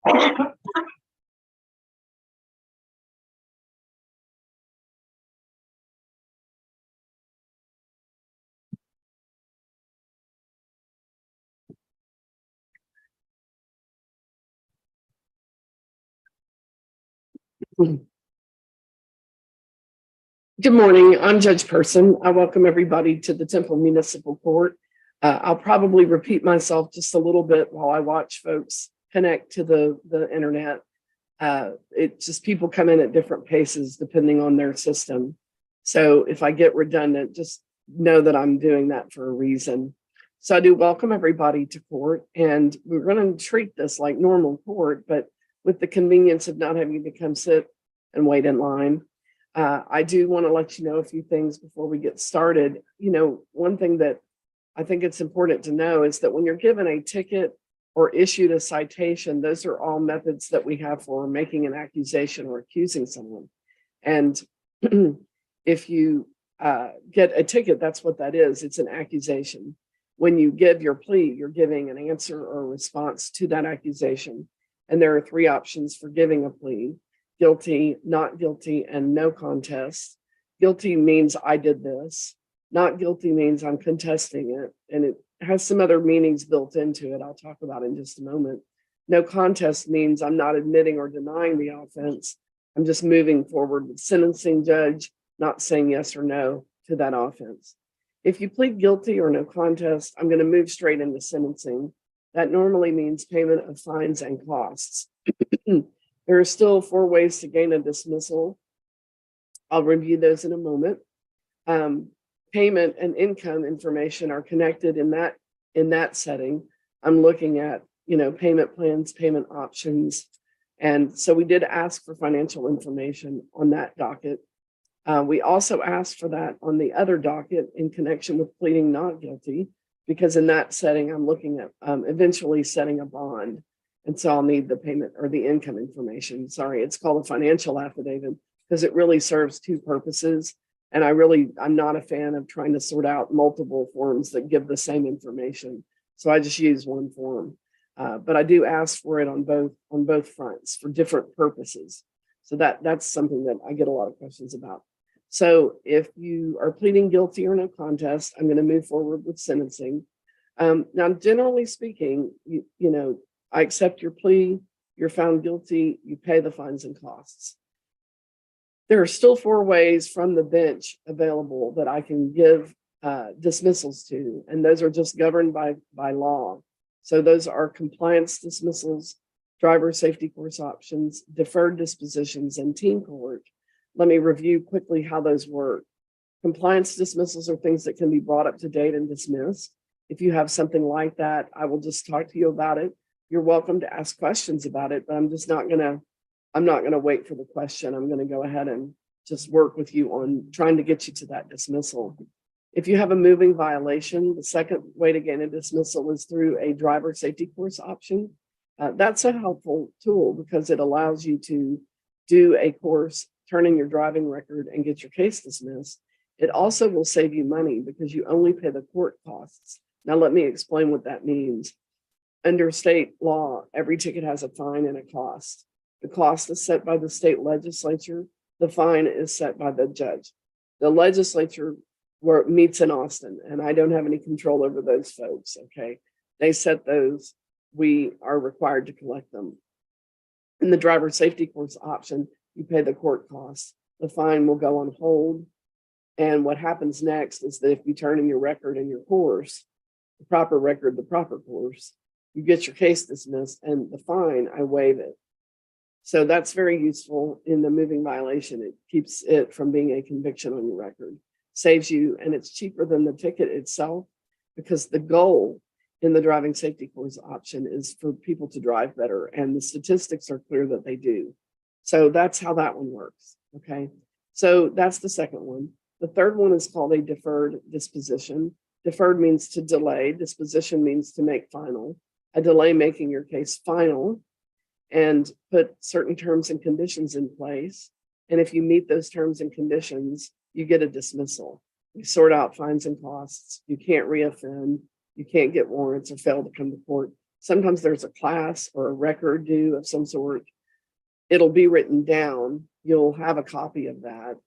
Good morning. I'm Judge Person. I welcome everybody to the Temple Municipal Court. I'll probably repeat myself just a little bit while I watch folks connect to the internet. It's just people come in at different paces depending on their system. So if I get redundant, just know that I'm doing that for a reason. So I do welcome everybody to court, and we're going to treat this like normal court, but with the convenience of not having to come sit and wait in line. I do want to let you know a few things before we get started. You know, one thing that I think it's important to know is that when you're given a ticket or issued a citation, those are all methods that we have for making an accusation or accusing someone. And if you get a ticket, that's what that is. It's an accusation. When you give your plea, you're giving an answer or a response to that accusation. And there are three options for giving a plea: guilty, not guilty, and no contest. Guilty means I did this. Not guilty means I'm contesting it. And it has some other meanings built into it I'll talk about in just a moment. No contest means I'm not admitting or denying the offense. I'm just moving forward with sentencing judge, not saying yes or no to that offense. If you plead guilty or no contest, I'm going to move straight into sentencing. That normally means payment of fines and costs. There are still 4 ways to gain a dismissal. I'll review those in a moment. Payment and income information are connected in that setting. I'm looking at, payment plans, payment options. And so we did ask for financial information on that docket. We also asked for that on the other docket in connection with pleading not guilty, because in that setting, I'm looking at eventually setting a bond. And so I'll need the payment or the income information. Sorry, it's called a financial affidavit because it really serves 2 purposes. And I'm not a fan of trying to sort out multiple forms that give the same information. So I just use one form. But I do ask for it on both fronts for different purposes. So that's something that I get a lot of questions about. So if you are pleading guilty or no contest, I'm going to move forward with sentencing. Now, generally speaking, I accept your plea, you're found guilty, you pay the fines and costs. There are still 4 ways from the bench available that I can give dismissals to, and those are just governed by law. So those are compliance dismissals, driver safety course options, deferred dispositions, and team court. Let me review quickly how those work. Compliance dismissals are things that can be brought up to date and dismissed. If you have something like that, I will just talk to you about it. You're welcome to ask questions about it, but I'm not gonna wait for the question. I'm gonna go ahead and just work with you on trying to get you to that dismissal. If you have a moving violation, the second way to gain a dismissal is through a driver safety course option. That's a helpful tool because it allows you to do a course, turn in your driving record, and get your case dismissed. It also will save you money because you only pay the court costs. Now, let me explain what that means. Under state law, every ticket has a fine and a cost. The cost is set by the state legislature. The fine is set by the judge. The legislature meets in Austin, and I don't have any control over those folks, okay? They set those. We are required to collect them. In the driver safety course option, you pay the court costs. The fine will go on hold. And what happens next is that if you turn in your record and your course, the proper record, the proper course, you get your case dismissed, and the fine, I waive it. So that's very useful in the moving violation. It keeps it from being a conviction on your record, saves you, and it's cheaper than the ticket itself because the goal in the driving safety course option is for people to drive better, and the statistics are clear that they do. So that's how that one works, okay? So that's the second one. The third one is called a deferred disposition. Deferred means to delay. Disposition means to make final. A delay making your case final and put certain terms and conditions in place. And if you meet those terms and conditions, you get a dismissal. You sort out fines and costs. You can't reoffend. You can't get warrants or fail to come to court. sometimes there's a class or a record due of some sort. It'll be written down. You'll have a copy of that.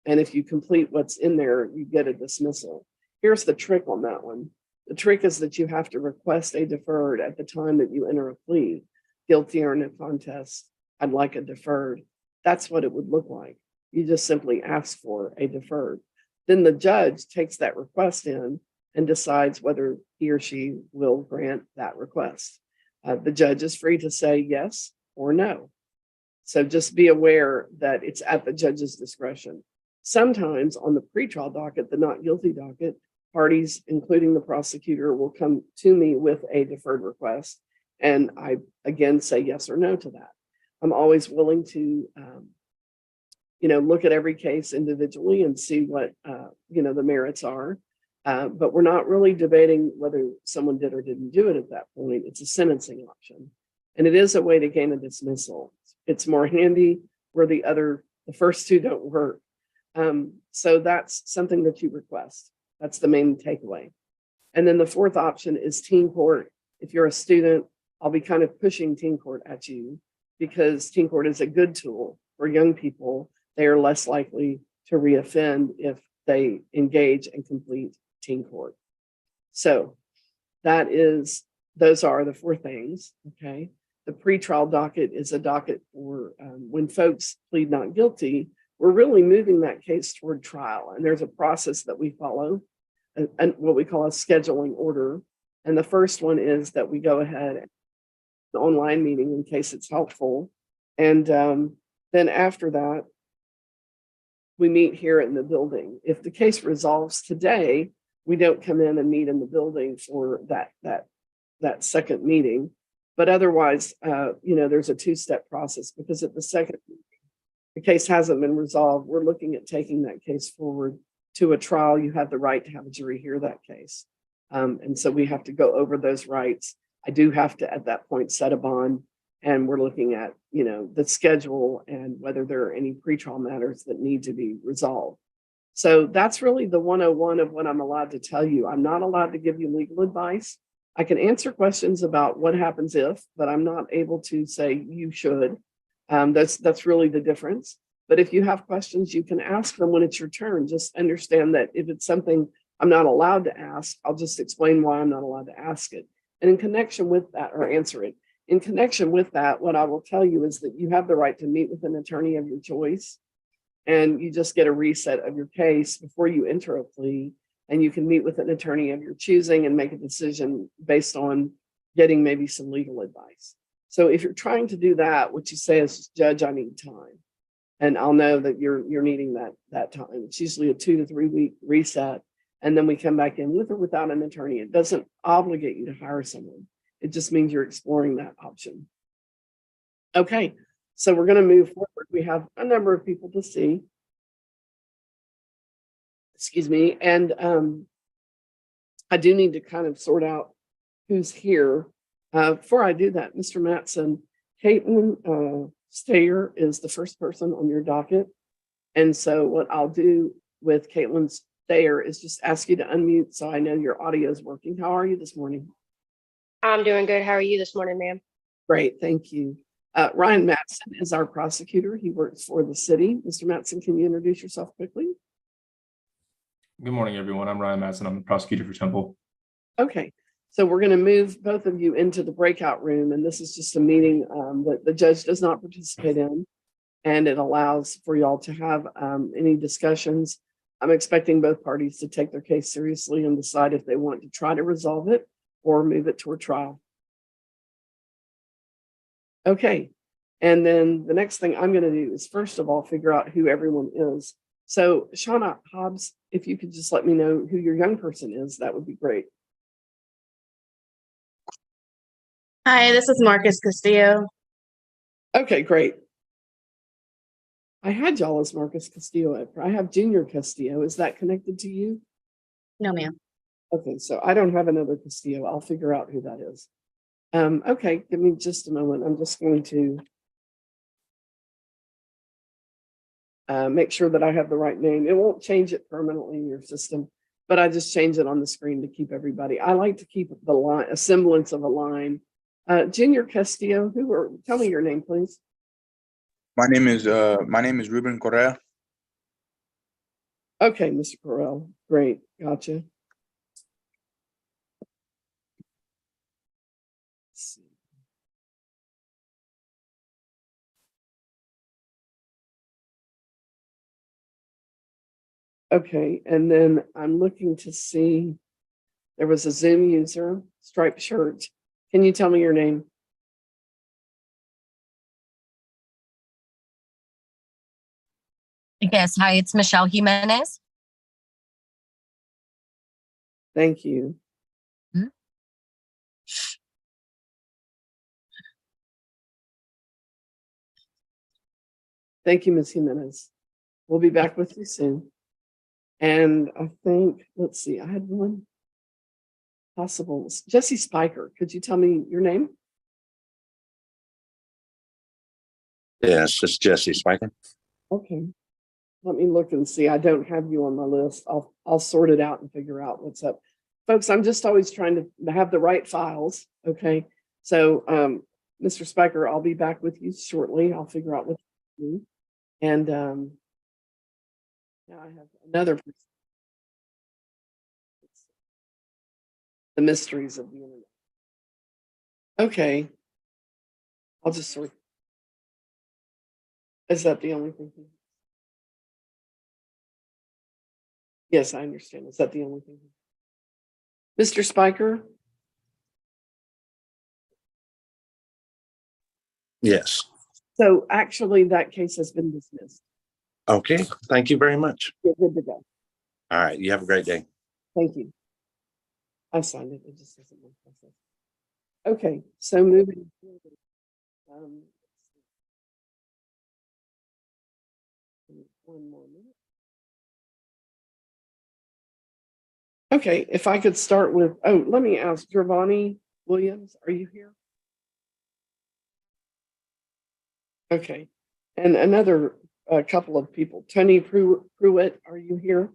And if you complete what's in there, you get a dismissal. Here's the trick on that one. The trick is that you have to request a deferred at the time that you enter a plea. Guilty or no contest, I'd like a deferred. That's what it would look like. You just simply ask for a deferred. Then the judge takes that request in and decides whether he or she will grant that request. The judge is free to say yes or no. So just be aware that it's at the judge's discretion. Sometimes on the pretrial docket, the not guilty docket, parties, including the prosecutor, will come to me with a deferred request. And I, again, say yes or no to that. I'm always willing to, look at every case individually and see what, the merits are. But we're not really debating whether someone did or didn't do it at that point. It's a sentencing option. And it is a way to gain a dismissal. It's more handy where the first two don't work. So that's something that you request. That's the main takeaway. And then the fourth option is teen court. If you're a student, I'll be kind of pushing teen court at you because teen court is a good tool for young people. They are less likely to reoffend if they engage and complete teen court. So those are the four things, okay? The pretrial docket is a docket for when folks plead not guilty, we're really moving that case toward trial. And there's a process that we follow, and what we call a scheduling order. And the first one is that we go ahead and an online meeting in case it's helpful. And then after that, we meet here in the building. If the case resolves today, we don't come in and meet in the building for that second meeting. But otherwise, there's a two-step process because at the second meeting, the case hasn't been resolved. We're looking at taking that case forward to a trial. You have the right to have a jury hear that case. And so we have to go over those rights. I do have to, at that point, set a bond. And we're looking at, the schedule and whether there are any pretrial matters that need to be resolved. So that's really the 101 of what I'm allowed to tell you. I'm not allowed to give you legal advice. I can answer questions about what happens if, but I'm not able to say you should. That's really the difference. But if you have questions, you can ask them when it's your turn. Just understand that if it's something I'm not allowed to ask, I'll just explain why I'm not allowed to ask it. And in connection with that, or answer it. In connection with that, what I will tell you is that you have the right to meet with an attorney of your choice. And you just get a reset of your case before you enter a plea. And you can meet with an attorney of your choosing and make a decision based on getting maybe some legal advice. So if you're trying to do that, what you say is, Judge, I need time. And I'll know that you're needing that time. It's usually a 2 to 3 week reset. And then we come back in with or without an attorney. It doesn't obligate you to hire someone. It just means you're exploring that option. Okay, so we're going to move forward. We have a number of people to see. Excuse me. And I do need to kind of sort out who's here. Before I do that, Mr. Mattson, Caitlin Stayer is the first person on your docket. And so what I'll do with Caitlin Stayer is just ask you to unmute so I know your audio is working. How are you this morning? I'm doing good. How are you this morning, ma'am? Great, thank you. Ryan Mattson is our prosecutor. He works for the city. Mr. Mattson, can you introduce yourself quickly? Good morning, everyone. I'm Ryan Mattson. I'm the prosecutor for Temple. Okay, so we're going to move both of you into the breakout room, and this is just a meeting that the judge does not participate in, and it allows for y'all to have any discussions. I'm expecting both parties to take their case seriously and decide if they want to try to resolve it or move it toward trial. Okay, and then the next thing I'm going to do is first of all figure out who everyone is. So Shauna Hobbs, if you could just let me know who your young person is, that would be great. Hi, this is Marcus Castillo. Okay, great. I had y'all as Marcus Castillo. I have Junior Castillo. Is that connected to you? No, ma'am. Okay, so I don't have another Castillo. I'll figure out who that is. Okay, give me just a moment. I'm just going to make sure that I have the right name. It won't change it permanently in your system, but I just change it on the screen to keep everybody. I like to keep the line, a semblance of a line Junior Castillo, tell me your name, please. My name is Ruben Correa. Okay, Mr. Correll, great, gotcha. Let's see. Okay, and then I'm looking to see, there was a Zoom user, striped shirt. Can you tell me your name? Yes, hi, it's Michelle Jimenez. Thank you. Mhm. Thank you, Ms. Jimenez. We'll be back with you soon. And I think, let's see, I had one possible. Jesse Spiker, could you tell me your name? Yes, it's Jesse Spiker. Okay. Let me look and see. I don't have you on my list. I'll sort it out and figure out what's up. Folks, I'm just always trying to have the right files. Okay. So Mr. Spiker, I'll be back with you shortly. I'll figure out what to do. And now I have another person. The mysteries of the internet. Okay. I'll just sort. Is that the only thing? Yes, I understand. Is that the only thing? Mr. Spiker? Yes. So actually that case has been dismissed. Okay. Thank you very much. You're good to go. All right. You have a great day. Thank you. I signed it. It just doesn't work. Okay, so moving forward. One more minute. Okay, if I could start with, let me ask, Giovanni Williams, are you here? Okay, and another couple of people. Tony Pruitt, are you here?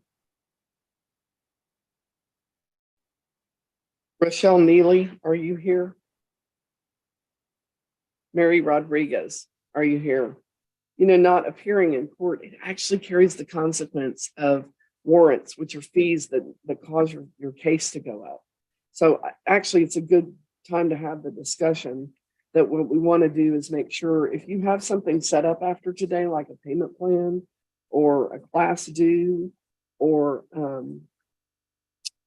Rochelle Neely, are you here? Mary Rodriguez, are you here? You know, not appearing in court, it actually carries the consequence of warrants, which are fees that cause your case to go up. So actually, it's a good time to have the discussion that what we want to do is make sure if you have something set up after today, like a payment plan or a class due or,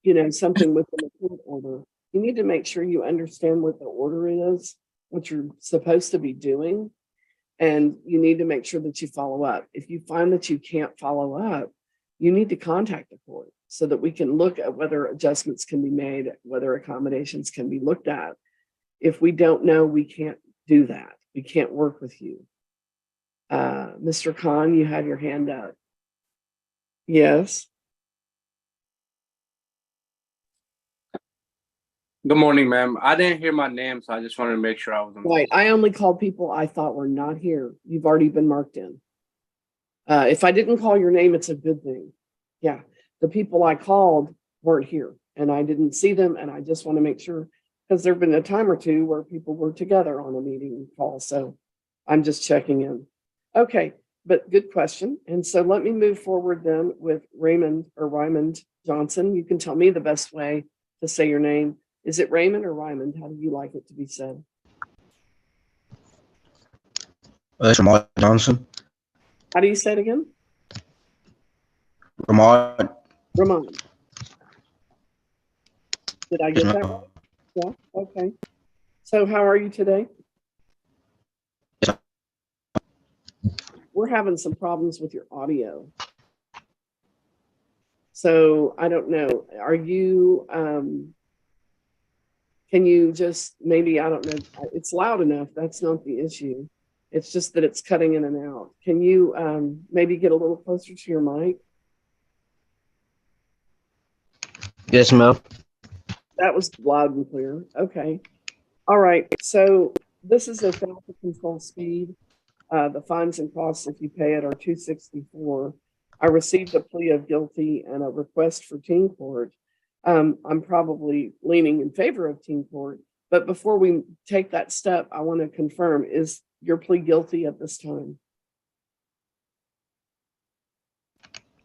you know, something within a court order, you need to make sure you understand what the order is, what you're supposed to be doing, and you need to make sure that you follow up. If you find that you can't follow up, you need to contact the court so that we can look at whether adjustments can be made, whether accommodations can be looked at. If we don't know, we can't do that. We can't work with you. Mr. Khan, you have your hand up. Yes. Good morning, ma'am. I didn't hear my name, so I just wanted to make sure I was on. Right. I only called people I thought were not here. You've already been marked in. If I didn't call your name, it's a good thing. Yeah. The people I called weren't here and I didn't see them. And I just want to make sure, because there've been a time or two where people were together on a meeting call. So I'm just checking in. Okay. But good question. And so let me move forward then with Raymond Johnson. You can tell me the best way to say your name. Is it Raymond or Raymond? How do you like it to be said? It's Ramad Johnson. How do you say it again? Ramad. Ramon. Did I get Yes, that ma'am. right? Yeah. Okay. So how are you today? Yes, We're having some problems with your audio. So I don't know. Are you, can you just maybe, I don't know, it's loud enough. That's not the issue. It's just that it's cutting in and out. Can you maybe get a little closer to your mic? yes, ma'am. That was loud and clear. Okay. All right. So this is a fail to control speed. The fines and costs, if you pay it, are $264. I received a plea of guilty and a request for teen court. I'm probably leaning in favor of teen court, But before we take that step, I want to confirm, is your plea guilty at this time?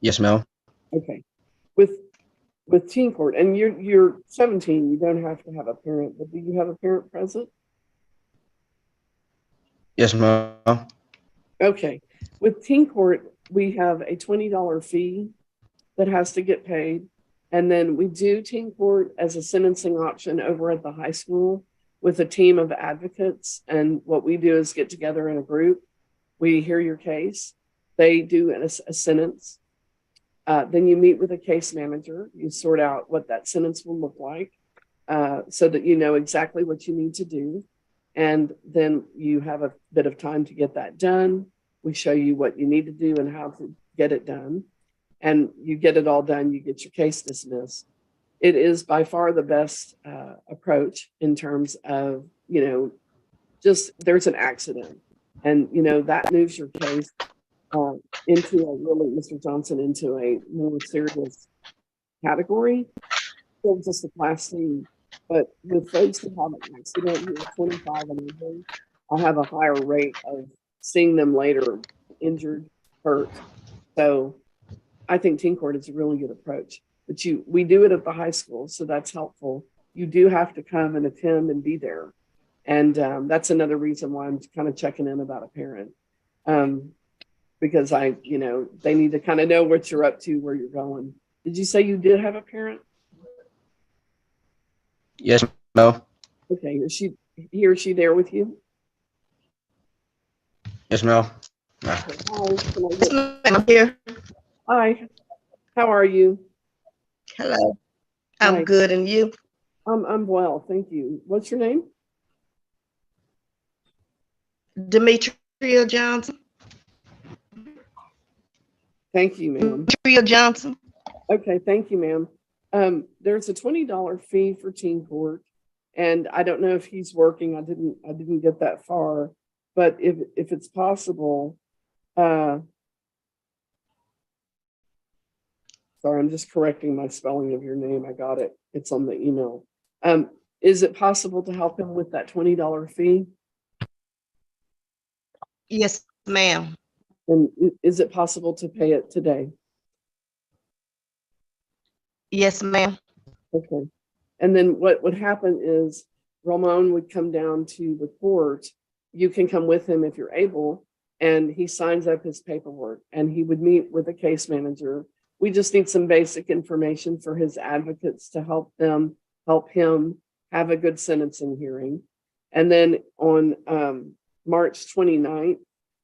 Yes, ma'am. Okay. With teen court, and you're 17, you don't have to have a parent, but do you have a parent present? Yes, ma'am. Okay. With teen court, we have a $20 fee that has to get paid. And then we do teen court as a sentencing option over at the high school with a team of advocates. And what we do is get together in a group. We hear your case. They do a sentence. Then you meet with a case manager. You sort out what that sentence will look like so that you know exactly what you need to do. And then you have a bit of time to get that done. We show you what you need to do and how to get it done. And you get it all done, you get your case dismissed. It is by far the best approach in terms of, just there's an accident and, that moves your case into a really, Mr. Johnson, into a more serious category. Still just a class C, but with folks who have an accident who are 25 and over, I'll have a higher rate of seeing them later injured, hurt. So I think teen court is a really good approach, but we do it at the high school, so that's helpful. You do have to come and attend and be there. And that's another reason why I'm kind of checking in about a parent. Because they need to kind of know what you're up to, where you're going. Did you say you did have a parent? Yes, ma'am. Okay, is he or she there with you? Yes, ma'am. Okay, hi, Yes, ma'am, I'm here. hi, how are you? Hello. Hi. I'm good, and you? I'm well, thank you. What's your name? Demetria Johnson. Thank you, ma'am. Demetria Johnson. Okay, thank you, ma'am. There's a $20 fee for teen court, and I don't know if he's working. I didn't get that far, but if it's possible, sorry, I'm just correcting my spelling of your name. I got it. It's on the email. Is it possible to help him with that $20 fee? Yes, ma'am. And is it possible to pay it today? Yes, ma'am. Okay. And then what would happen is Ramon would come down to the court. You can come with him if you're able, and he signs up his paperwork and he would meet with a case manager. We just need some basic information for his advocates to help him have a good sentencing hearing. And then on March 29th,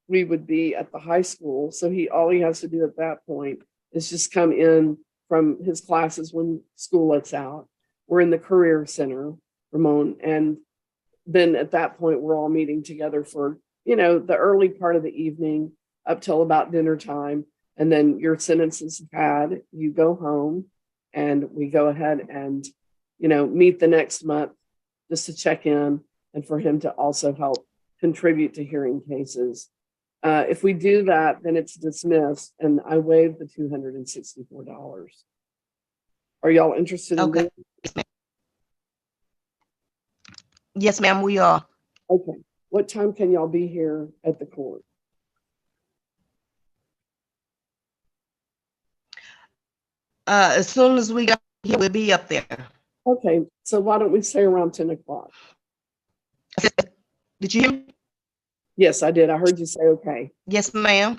we would be at the high school. So all he has to do at that point is just come in from his classes when school lets out. We're in the Career Center, Ramon. And then at that point, we're all meeting together for, the early part of the evening up till about dinner time. And then your sentence is had, you go home, and we go ahead and, meet the next month just to check in and for him to also help contribute to hearing cases. If we do that, then it's dismissed and I waive the $264. Are y'all interested in Okay. that? Yes, ma'am, we are. Okay. What time can y'all be here at the court? As soon as we got here, we'll be up there. Okay. So why don't we say around 10 o'clock? Did you hear me? Yes, I did. I heard you say okay. Yes, ma'am.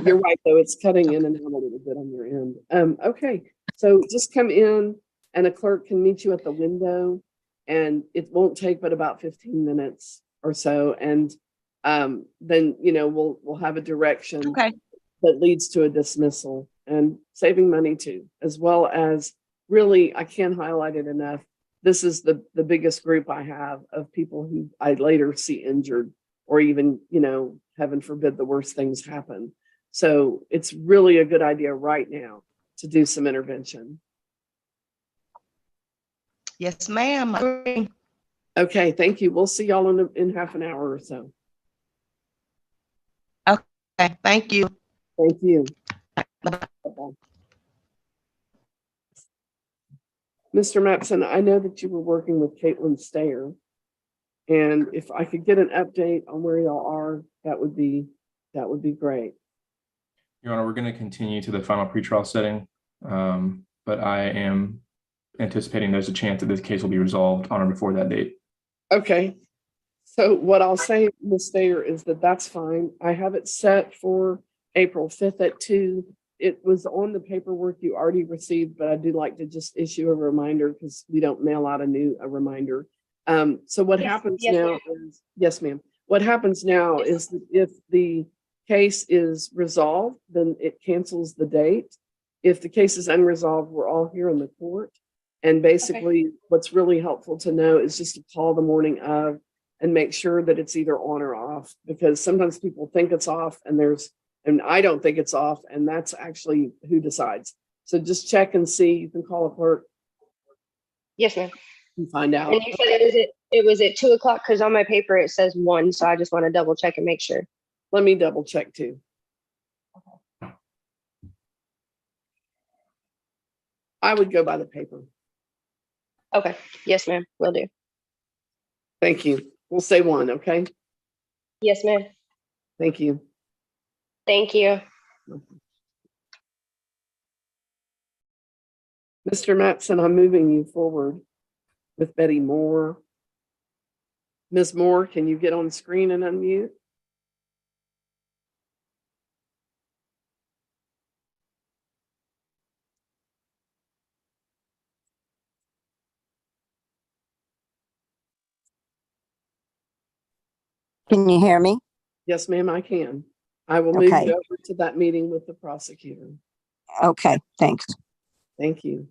You're right, though. It's cutting in and out a little bit on your end. Okay. So just come in and a clerk can meet you at the window, and it won't take but about 15 minutes or so. And then, we'll have a direction Okay. that leads to a dismissal and saving money too, as well as really, I can't highlight it enough. This is the biggest group I have of people who I later see injured or even, heaven forbid, the worst things happen. So it's really a good idea right now to do some intervention. Yes, ma'am. I agree. Okay, thank you. We'll see y'all in half an hour or so. Okay, thank you. Thank you. Bye-bye. Bye-bye. Mr. Matson, I know that you were working with Caitlin Stayer. And if I could get an update on where y'all are, that would be great. Your Honor, we're going to continue to the final pretrial setting, but I am anticipating there's a chance that this case will be resolved on or before that date. Okay. So what I'll say, Ms. Stayer, is that that's fine. I have it set for April 5th at 2. It was on the paperwork you already received, but I do like to just issue a reminder because we don't mail out a reminder. So what happens yes, now is, yes, ma'am. What happens now is that if the case is resolved, then it cancels the date. If the case is unresolved, we're all here in the court. And basically what's really helpful to know is just to call the morning of and make sure that it's either on or off, because sometimes people think it's off and I don't think it's off, and that's actually who decides. So just check and see. You can call a clerk Yes, ma'am. and find out. And you said it was at 2 o'clock because on my paper it says 1, so I just want to double check and make sure. Let me double check too. I would go by the paper. Okay. Yes, ma'am. Will do. Thank you. We'll say 1, okay? Yes, ma'am. Thank you. Thank you. Mr. Matson, I'm moving you forward with Betty Moore. Ms. Moore, can you get on screen and unmute? Can you hear me? Yes, ma'am, I can. I will move Okay. you over to that meeting with the prosecutor. Okay, thanks. Thank you.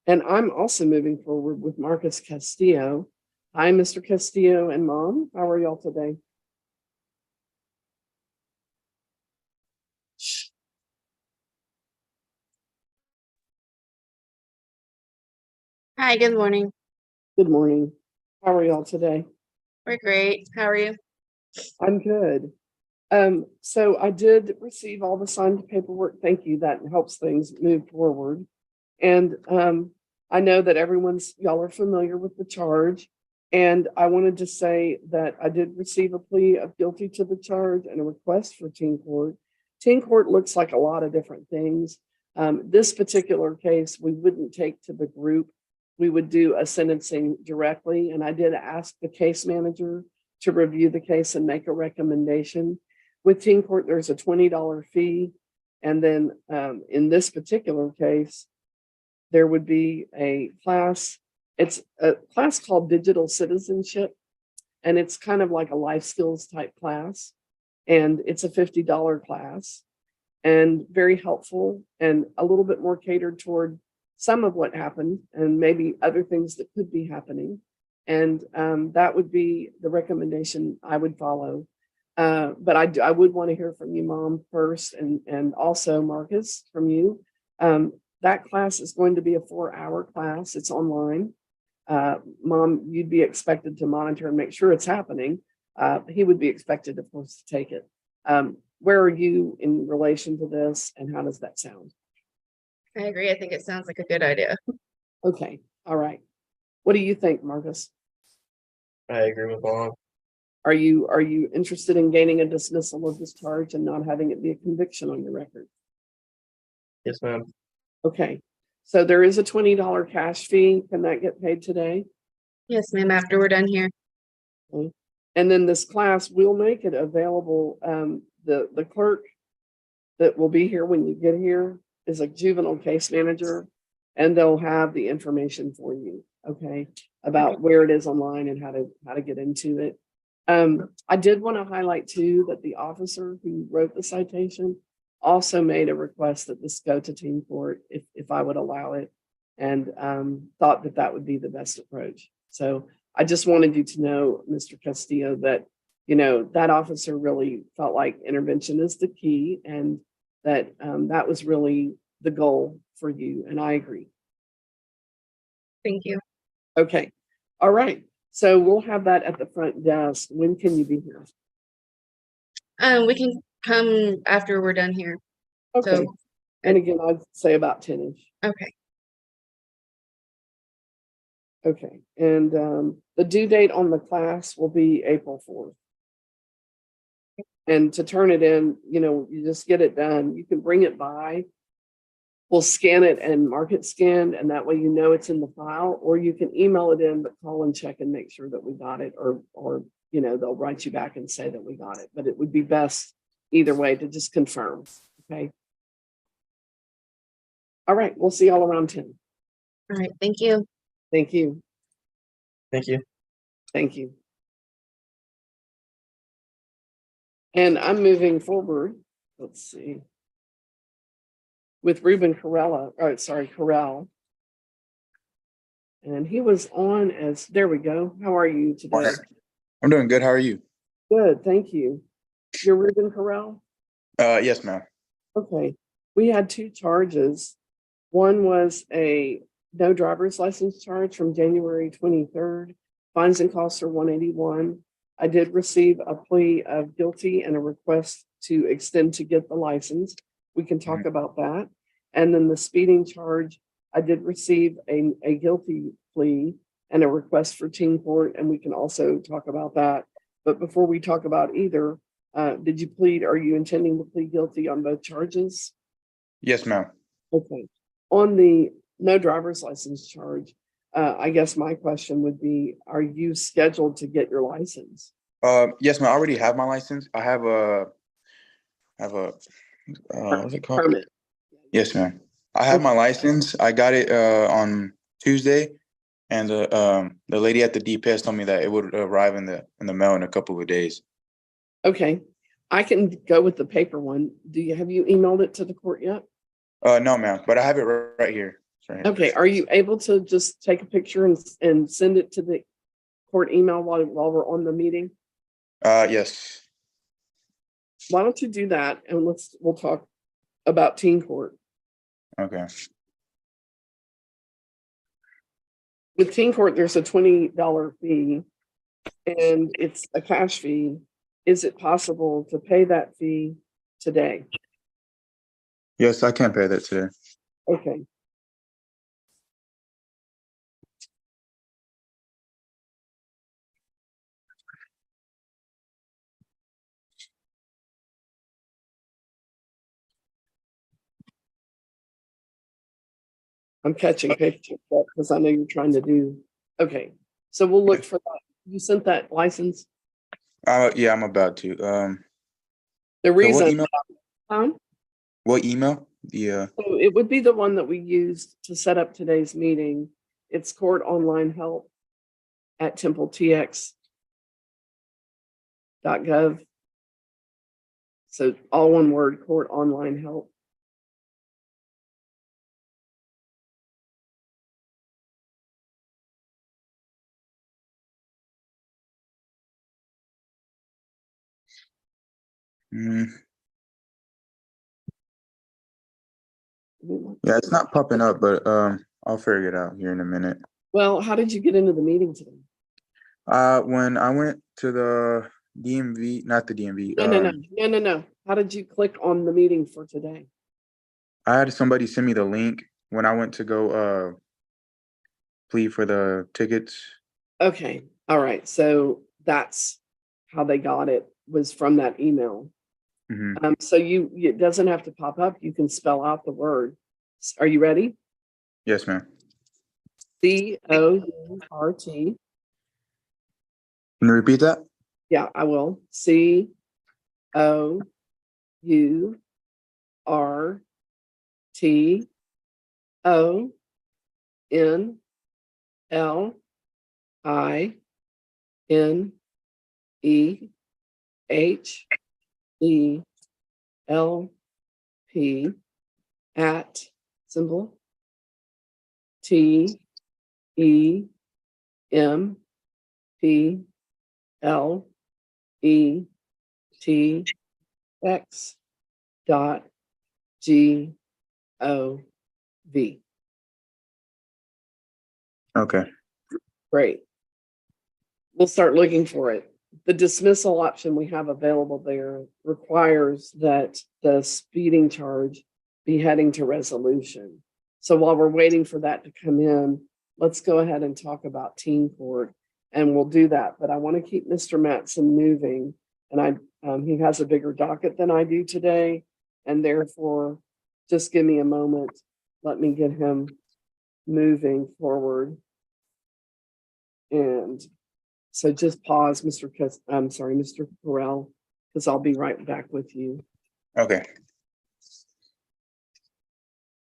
And I'm also moving forward with Marcus Castillo. Hi, Mr. Castillo and Mom. How are y'all today? Hi, good morning. Good morning. How are y'all today? We're great. How are you? I'm good. So I did receive all the signed paperwork. Thank you. That helps things move forward. And I know that y'all are familiar with the charge. And I wanted to say that I did receive a plea of guilty to the charge and a request for teen court. Teen court looks like a lot of different things. This particular case, we wouldn't take to the group. We would do a sentencing directly. And I did ask the case manager to review the case and make a recommendation. With teen court, there's a $20 fee. And then in this particular case, there would be a class. It's a class called Digital Citizenship, and it's kind of like a life skills type class. And it's a $50 class and very helpful and a little bit more catered toward some of what happened and maybe other things that could be happening. And that would be the recommendation I would follow. But I would want to hear from you, Mom, first, and also Marcus from you. That class is going to be a 4-hour class. It's online. Mom, you'd be expected to monitor and make sure it's happening. He would be expected, of course, to take it. Where are you in relation to this, and how does that sound? I agree. I think it sounds like a good idea. Okay, all right. What do you think, Marcus? I agree with Mom. Are you interested in gaining a dismissal of this charge and not having it be a conviction on your record? Yes, ma'am. Okay, so there is a $20 cash fee. Can that get paid today? Yes, ma'am, after we're done here. Okay. And then this class will make it available. The clerk that will be here when you get here is a juvenile case manager, and they'll have the information for you, okay, about where it is online and how to get into it. I did want to highlight too that the officer who wrote the citation also made a request that this go to teen court if I would allow it, and thought that would be the best approach. So I just wanted you to know, Mr. Castillo, that that officer really felt like intervention is the key, and that that was really the goal for you, and I agree. Thank you. Okay, all right. So we'll have that at the front desk. When can you be here? We can come after we're done here. Okay. So, And again, I'd say about 10-ish. okay. Okay, and the due date on the class will be April 4th. And to turn it in, you just get it done. You can bring it by. We'll scan it and mark it scanned, and that way it's in the file, or you can email it in, but call and check and make sure that we got it, or they'll write you back and say that we got it. But it would be best either way to just confirm. Okay. All right, we'll see y'all around 10. All right, thank you. Thank you. Thank you. Thank you. And I'm moving forward. Let's see. With Ruben Carell. And he was on as, there we go. How are you today? I'm doing good. How are you? Good, thank you. You're Ruben Carell? Yes, ma'am. Okay. We had 2 charges. One was a no driver's license charge from January 23rd. Fines and costs are $181. I did receive a plea of guilty and a request to extend to get the license. We can talk about that. And then the speeding charge, I did receive a guilty plea and a request for teen court, and we can also talk about that. But before we talk about either, did you plead? Are you intending to plead guilty on both charges? Yes, ma'am. Okay. On the no driver's license charge, I guess my question would be, are you scheduled to get your license? Yes, ma'am. I already have my license. I have a what's it called? Permit. Yes, ma'am. I have my license. I got it on Tuesday, and the lady at the DPS told me that it would arrive in the mail in a couple of days. Okay. I can go with the paper one. Have you emailed it to the court yet? No, ma'am, but I have it right here. Sorry. Okay. Are you able to just take a picture and send it to the court email while we're on the meeting? Yes. Why don't you do that, and we'll talk about teen court. Okay. With teen court, there's a $20 fee, and it's a cash fee. Is it possible to pay that fee today? Yes, I can pay that today. Okay. I'm catching pictures because I know you're trying to do. Okay. So we'll look for that. You sent that license? Yeah, I'm about to. The So reason. what email? Yeah. So it would be the one that we used to set up today's meeting. It's court online help at templetx.gov. So all one word, court online help. Yeah, it's not popping up, but I'll figure it out here in a minute. Well, how did you get into the meeting today? When I went to the DMV, not the DMV. No. How did you click on the meeting for today? I had somebody send me the link when I went to go plead for the tickets. Okay. All right. So that's how they got it, was from that email. Mm-hmm. So it doesn't have to pop up. You can spell out the word. Are you ready? Yes, ma'am. COURT. Can you repeat that? Yeah, I will. COUNLINEHELP at symbol TEMPLEX.gov. Okay. Great. We'll start looking for it. The dismissal option we have available there requires that the speeding charge be heading to resolution. So while we're waiting for that to come in, let's go ahead and talk about teen court, and we'll do that. But I want to keep Mr. Matson moving, and he has a bigger docket than I do today, and therefore, just give me a moment. Let me get him moving forward. And so just pause, Mr. Correll, because I'll be right back with you. Okay.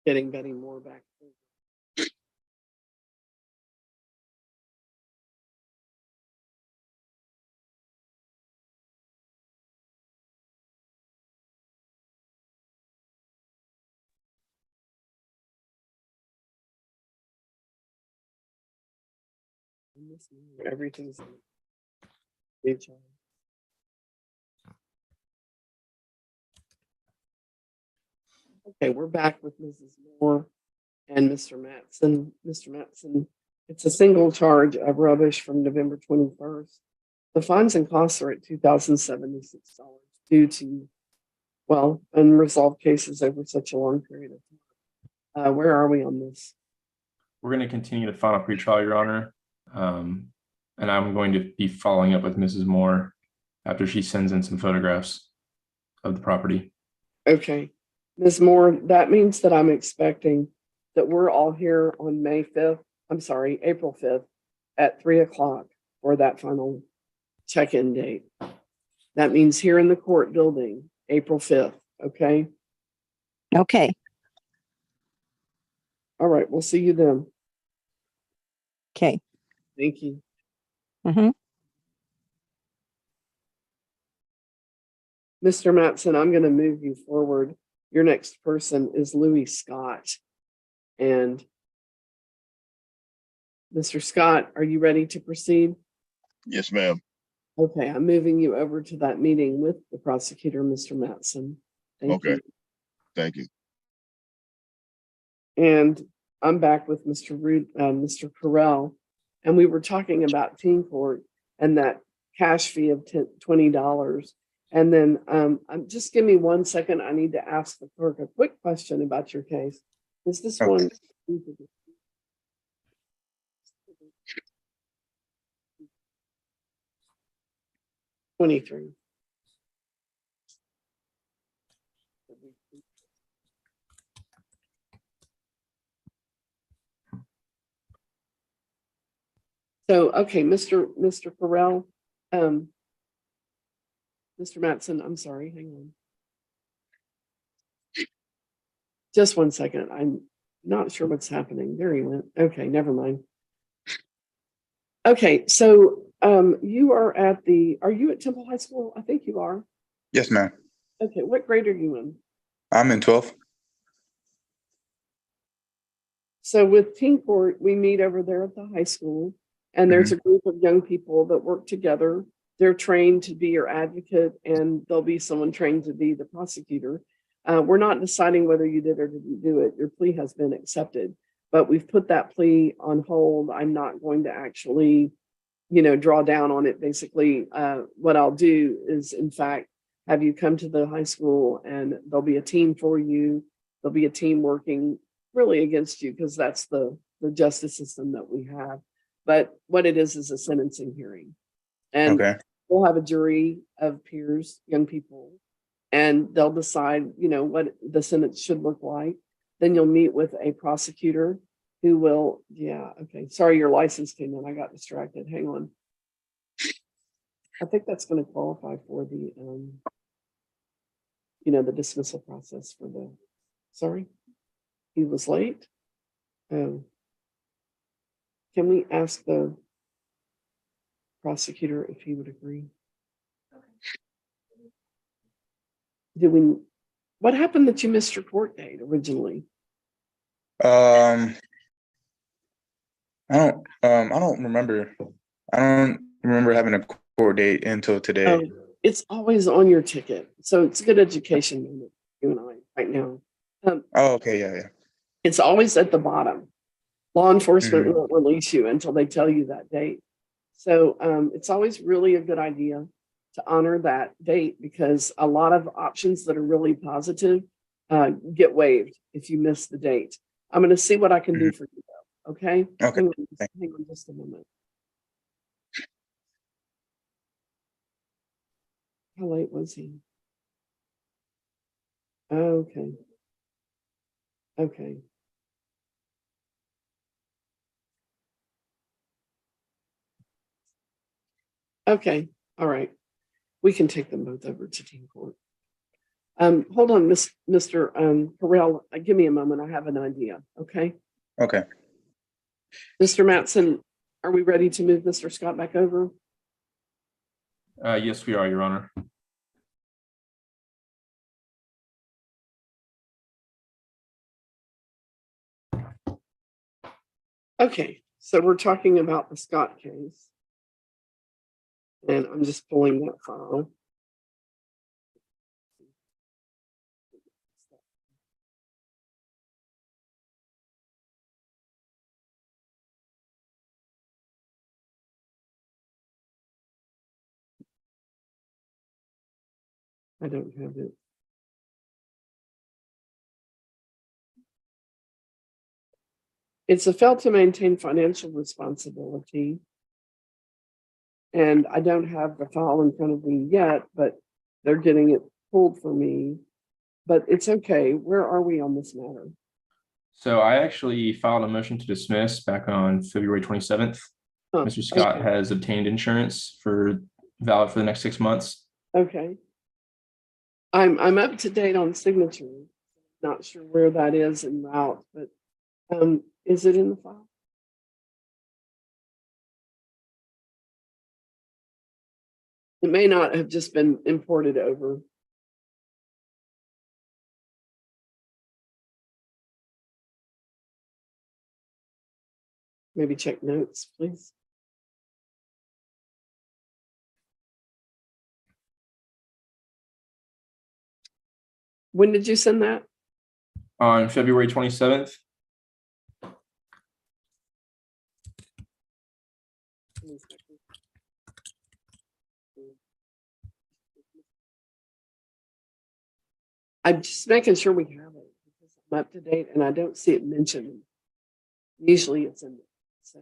Getting Betty Moore back. Everything's okay, we're back with Mrs. Moore and Mr. Matson. Mr. Matson, it's a single charge of rubbish from November 21st. The fines and costs are at $2,076 due to, well, unresolved cases over such a long period of time. Where are we on this? We're going to continue the final pretrial, Your Honor. And I'm going to be following up with Mrs. Moore after she sends in some photographs of the property. Okay, Ms. Moore, that means that I'm expecting that we're all here on April 5th at 3:00 for that final check-in date. That means here in the court building, April 5th, okay? Okay. All right, we'll see you then. Okay. Thank you. Mm-hmm. Mr. Matson, I'm going to move you forward. Your next person is Louis Scott. And Mr. Scott, are you ready to proceed? Yes, ma'am. Okay, I'm moving you over to that meeting with the prosecutor, Mr. Matson. Thank you. Thank you. And I'm back with Mr. Correll, and we were talking about teen court and that cash fee of $20. And then just give me 1 second. I need to ask the clerk a quick question about your case. Is this one? 23. So, okay, Mr. Correll, Mr. Matson, I'm sorry, hang on. Just 1 second. I'm not sure what's happening. There he went. Okay, never mind. Okay, so you are are you at Temple High School? I think you are. Yes, ma'am. Okay, what grade are you in? I'm in 12th. So with teen court, we meet over there at the high school, and there's a group of young people that work together. They're trained to be your advocate, and there'll be someone trained to be the prosecutor. We're not deciding whether you did or didn't do it. Your plea has been accepted, but we've put that plea on hold. I'm not going to actually, draw down on it. Basically, what I'll do is, in fact, have you come to the high school, and there'll be a team for you. There'll be a team working really against you, because that's the justice system that we have. But what it is a sentencing hearing. And we'll have a jury of peers, young people, and they'll decide, what the sentence should look like. Then you'll meet with a prosecutor who will, okay. Sorry, your license came in. I got distracted. Hang on. I think that's going to qualify for the, the dismissal process for sorry, he was late. Can we ask the prosecutor if he would agree? What happened that you missed your court date originally? I don't remember. I don't remember having a court date until today. It's always on your ticket. So it's a good education moment for you and I right now. Okay. Yeah. It's always at the bottom. Law enforcement won't release you until they tell you that date. So it's always really a good idea to honor that date, because a lot of options that are really positive get waived if you miss the date. I'm going to see what I can do for you, okay? Okay. Hang on just a moment. How late was he? Okay. Okay. Okay, all right. We can take them both over to team court. Hold on, Mr. Harrell, give me a moment. I have an idea, okay? Okay. Mr. Mattson, are we ready to move Mr. Scott back over? Yes, we are, Your Honor. Okay, so we're talking about the Scott case. And I'm just pulling that file. I don't have it. It's a fail to maintain financial responsibility. And I don't have the file in front of me yet, but they're getting it pulled for me. But it's okay. Where are we on this matter? So I actually filed a motion to dismiss back on February 27th. Huh, Mr. Scott okay. has obtained insurance valid for the next 6 months. Okay. I'm up to date on signature. Not sure where that is en route, but is it in the file? It may not have just been imported over. Maybe check notes, please. When did you send that? On February 27th. I'm just making sure we have it because I'm up to date and I don't see it mentioned. Usually it's in there. So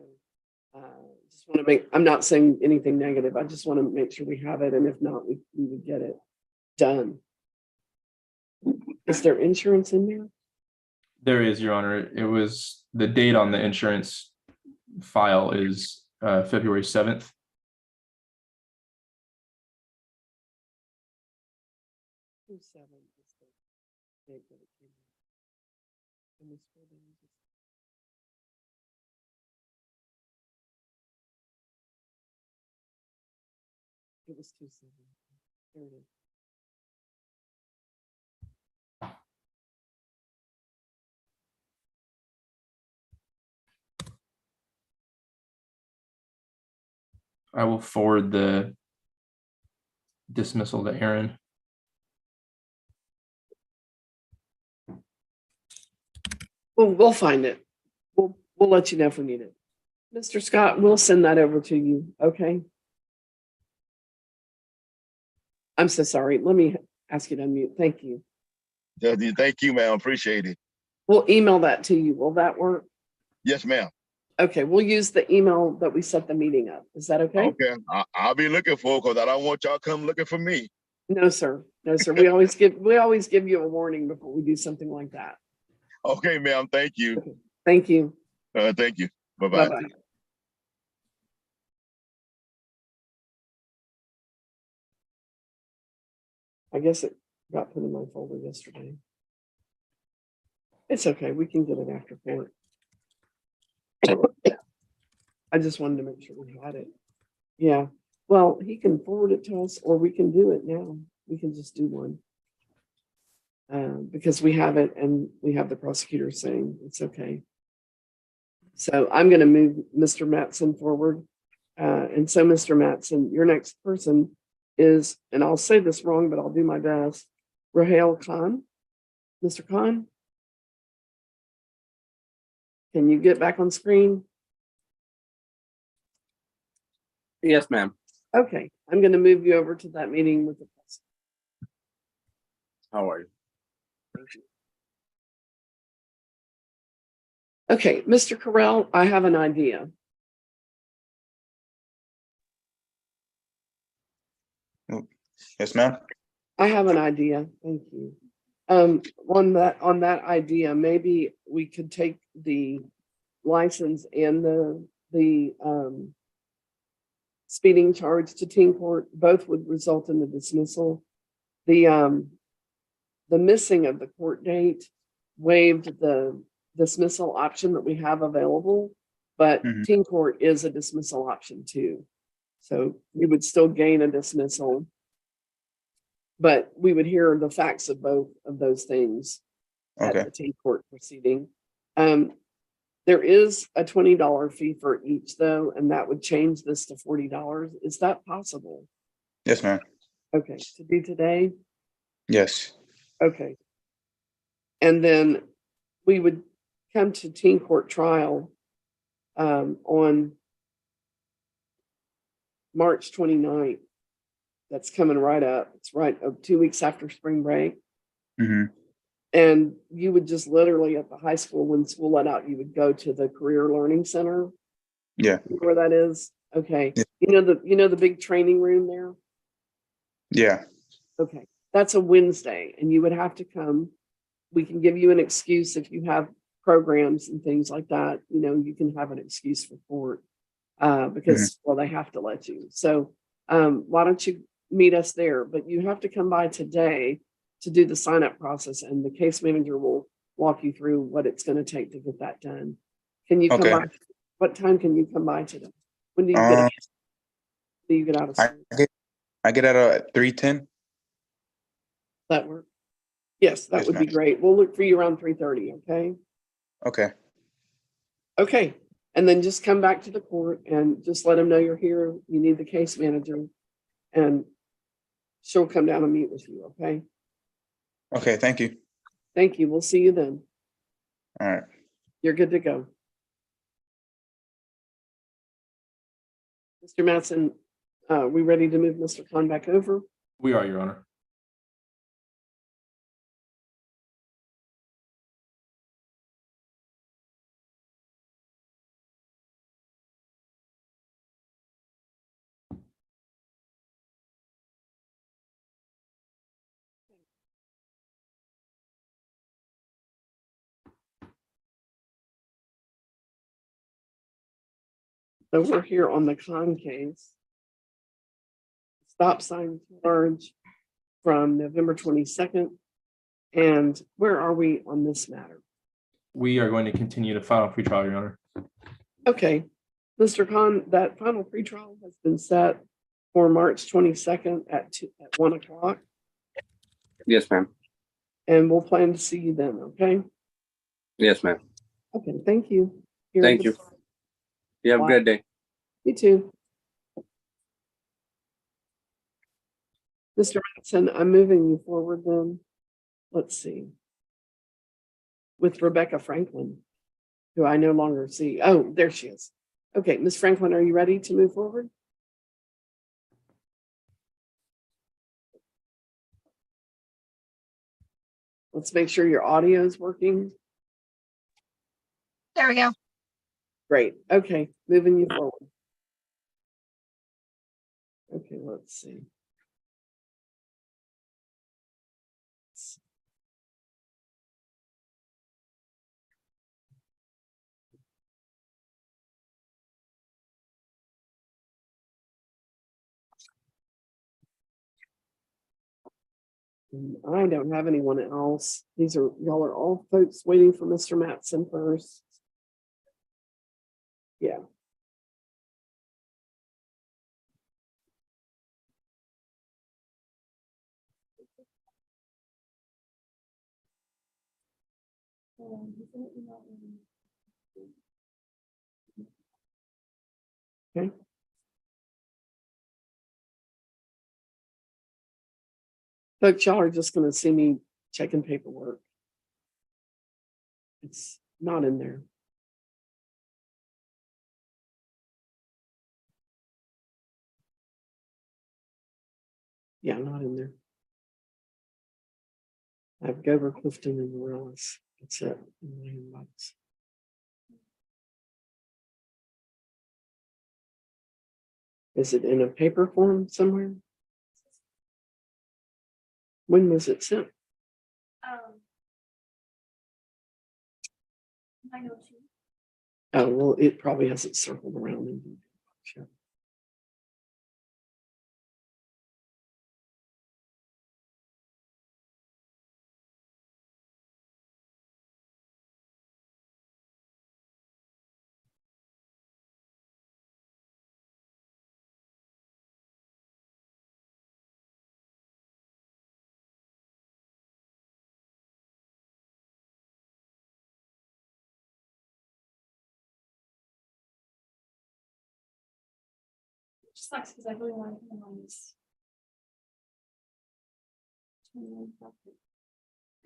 just want to I'm not saying anything negative. I just want to make sure we have it. And if not, we would get it done. Is there insurance in there? There is, Your Honor. It was the date on the insurance file is February 7th. It was 2/7. There it is. I will forward the dismissal to Aaron. We'll find it. We'll let you know if we need it. Mr. Scott, we'll send that over to you. Okay. I'm so sorry. Let me ask you to unmute. Thank you. Thank you, ma'am. Appreciate it. We'll email that to you. Will that work? Yes, ma'am. Okay, we'll use the email that we set the meeting up. Is that okay? Okay. I'll be looking for it because I don't want y'all come looking for me. No, sir. No, sir. We always give you a warning before we do something like that. Okay, ma'am. Thank you. Okay. Thank you. Thank you. Bye-bye. Bye-bye. I guess it got put in my folder yesterday. It's okay. We can get it after court. I just wanted to make sure we had it. Yeah. Well, he can forward it to us or we can do it now. We can just do one. Because we have it and we have the prosecutor saying it's okay. So I'm going to move Mr. Mattson forward. And so Mr. Mattson, your next person is, and I'll say this wrong, but I'll do my best, Rahel Khan. Mr. Khan? Can you get back on screen? Yes, ma'am. Okay, I'm going to move you over to that meeting with the press. How are you? Thank you. Okay, Mr. Correll, I have an idea. Yes, ma'am. I have an idea. Thank you. On that idea, maybe we could take the license and the speeding charge to teen court. Both would result in the dismissal. The missing of the court date waived the dismissal option that we have available, but Mhm. teen court is a dismissal option too. So we would still gain a dismissal, but we would hear the facts of both of those things at Okay. the teen court proceeding. There is a $20 fee for each though, and that would change this to $40. Is that possible? Yes, ma'am. Okay, to do today? Yes. Okay. And then we would come to teen court trial on March 29th. That's coming right up. It's right 2 weeks after spring break. Hmm. And you would just literally at the high school, when school let out, you would go to the Career Learning Center. Yeah. You know where that is? Okay. Yeah. You know the big training room there? Yeah. Okay. That's a Wednesday and you would have to come. We can give you an excuse if you have programs and things like that. You know, you can have an excuse for court because, well, they have to let you. So why don't you meet us there? But you have to come by today to do the sign up process, and the case manager will walk you through what it's going to take to get that done. Can you come Okay. by? What time can you come by today? When do you get out? Do you get out of I school? get out at 3:10. That work? Yes, that Yes, would be ma'am. great. We'll look for you around 3:30. Okay. Okay. Okay. And then just come back to the court and just let them know you're here. You need the case manager, and she'll come down and meet with you. Okay. Okay. Thank you. Thank you. We'll see you then. All right. You're good to go. Mr. Matson, we ready to move Mr. Khan back over? We are, Your Honor. So we're here on the Khan case. Stop sign charge from November 22nd. And where are we on this matter? We are going to continue to final pretrial, Your Honor. Okay, Mr. Khan, that final pretrial has been set for March 22nd at 1 o'clock, Yes, ma'am. and we'll plan to see you then, okay? Yes, ma'am. Okay, thank you. Here Thank at you. the- You have a Bye. great day. You too. Mr. Matson, I'm moving you forward then. Let's see. With Rebecca Franklin, who I no longer see. Oh, there she is. Okay, Ms. Franklin, are you ready to move forward? Let's make sure your audio is working. There we go. Great. Okay, moving you forward. Okay, let's see. I don't have anyone else. Y'all are all folks waiting for Mr. Matson first. Yeah. Okay. Folks, y'all are just gonna see me checking paperwork. It's not in there. Yeah, not in there. I have Gover, Clifton, and Morales. That's it in my inbox. Is it in a paper form somewhere? When was it sent? Oh, well, it probably hasn't circled around. Sure. Sucks because I really want to come on this.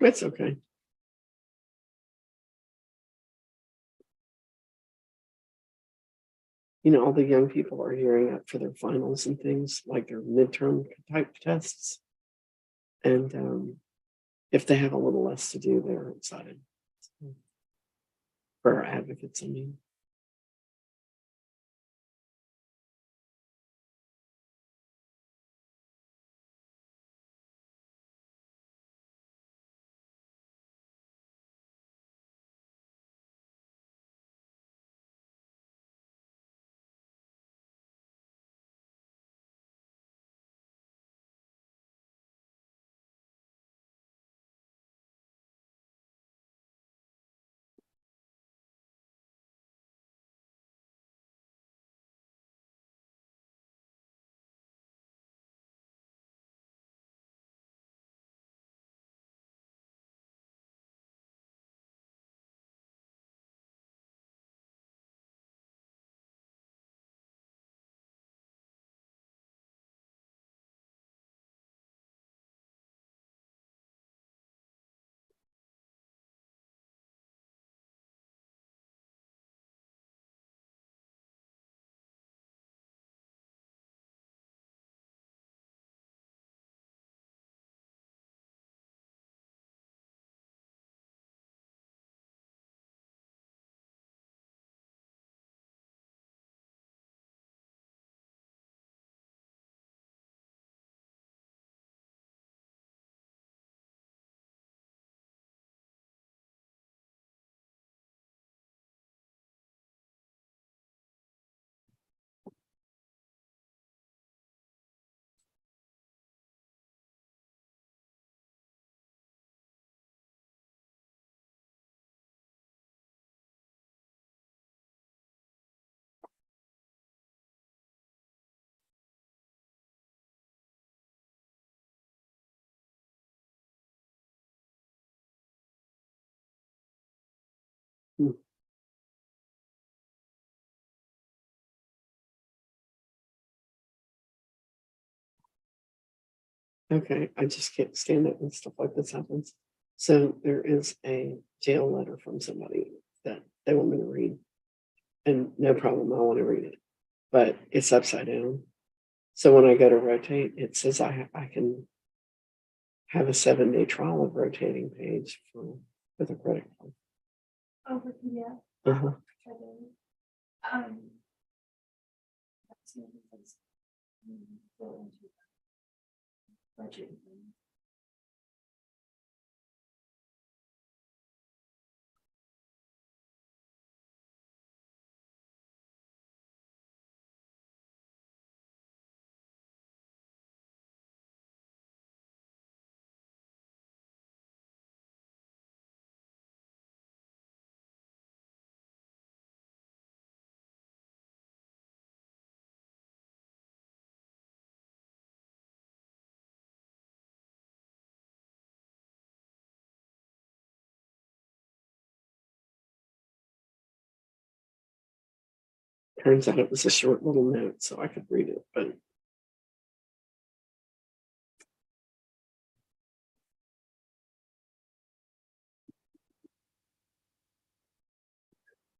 It's okay. You know, all the young people are gearing up for their finals and things like their midterm type tests. And if they have a little less to do, they're excited. For our advocates, I mean. Okay, I just can't stand it when stuff like this happens. So there is a jail letter from somebody that they want me to read. And no problem, I want to read it. But it's upside down. So when I go to rotate, it says I can have a 7-day trial of rotating page with a credit card. Oh, but yeah. Uh-huh. That's maybe because, go into budget. Turns out it was a short little note, so I could read it, but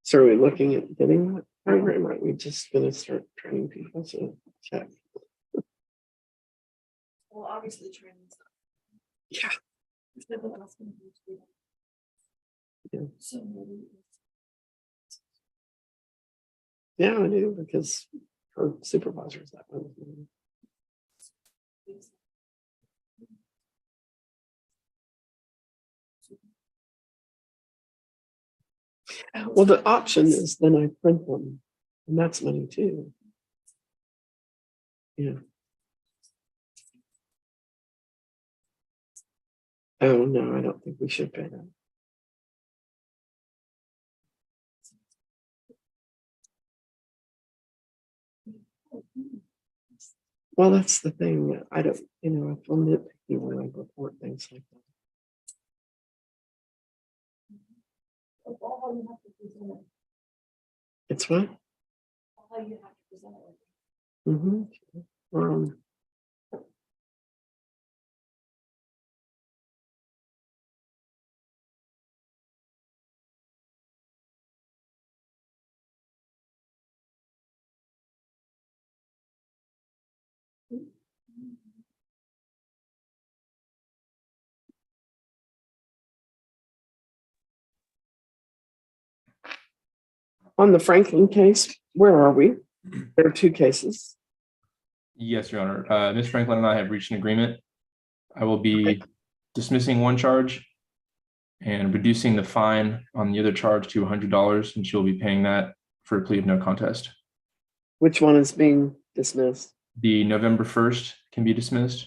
so are we looking at getting that program? Right, we just gonna start training people to check. Well, obviously training stuff. Yeah. If they've been asking you to do that. Yeah. So maybe Yeah, I do, because her supervisors that one. Well, the option is then I print them, and that's money too. Yeah. Oh, no, I don't think we should pay that. Well, that's the thing. I don't, I feel nitpicky when I report things like that. All you have to present it. It's what? All you have to present it. Mm-hmm. On the Franklin case, where are we? There are two cases. Yes, Your Honor. Ms. Franklin and I have reached an agreement. I will be dismissing one charge and reducing the fine on the other charge to $100, and she'll be paying that for a plea of no contest. Which one is being dismissed? The November 1st can be dismissed.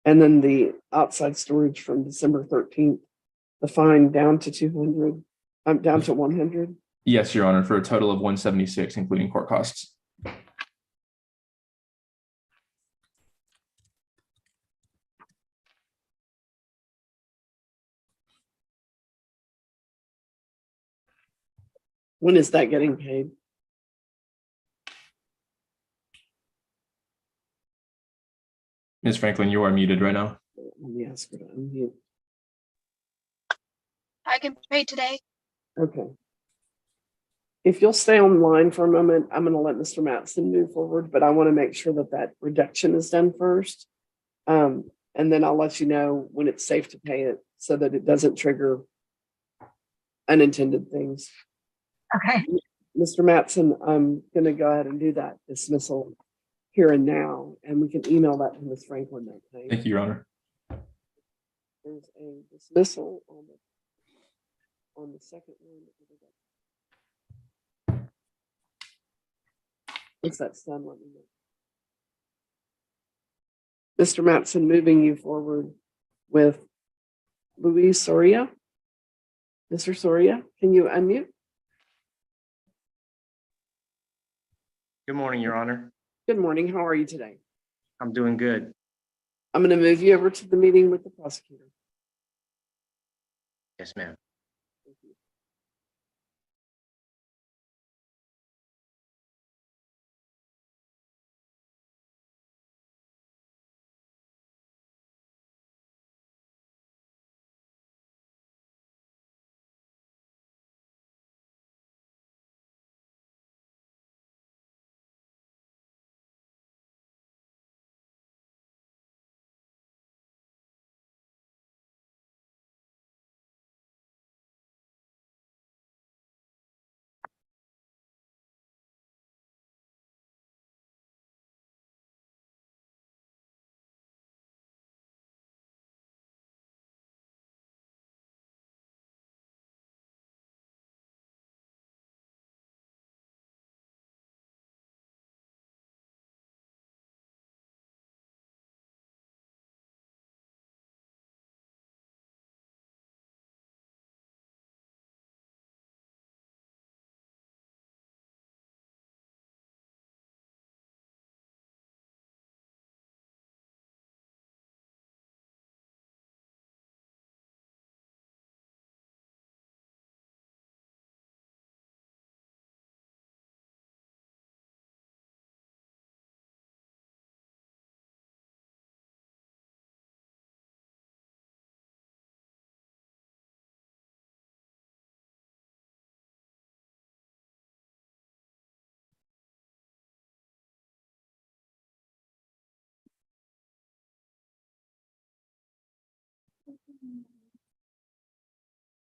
And then the outside storage from December 13th, the fine down to 200, down to 100. Yes, Your Honor, for a total of 176, including court costs. When is that getting paid? Ms. Franklin, you are muted right now. Let me ask her to unmute. I can pay today. Okay. If you'll stay online for a moment, I'm going to let Mr. Matson move forward, but I want to make sure that that reduction is done first. And then I'll let you know when it's safe to pay it so that it doesn't trigger unintended things. Okay. Mr. Matson, I'm going to go ahead and do that dismissal here and now, and we can email that to Ms. Franklin that day. Thank you, Your Honor. There's a dismissal on the second one. Once that's done, let me know. Mr. Matson, moving you forward with Luis Soria. Mr. Soria, can you unmute? Good morning, Your Honor. Good morning. How are you today? I'm doing good. I'm going to move you over to the meeting with the prosecutor. Yes, ma'am. Thank you.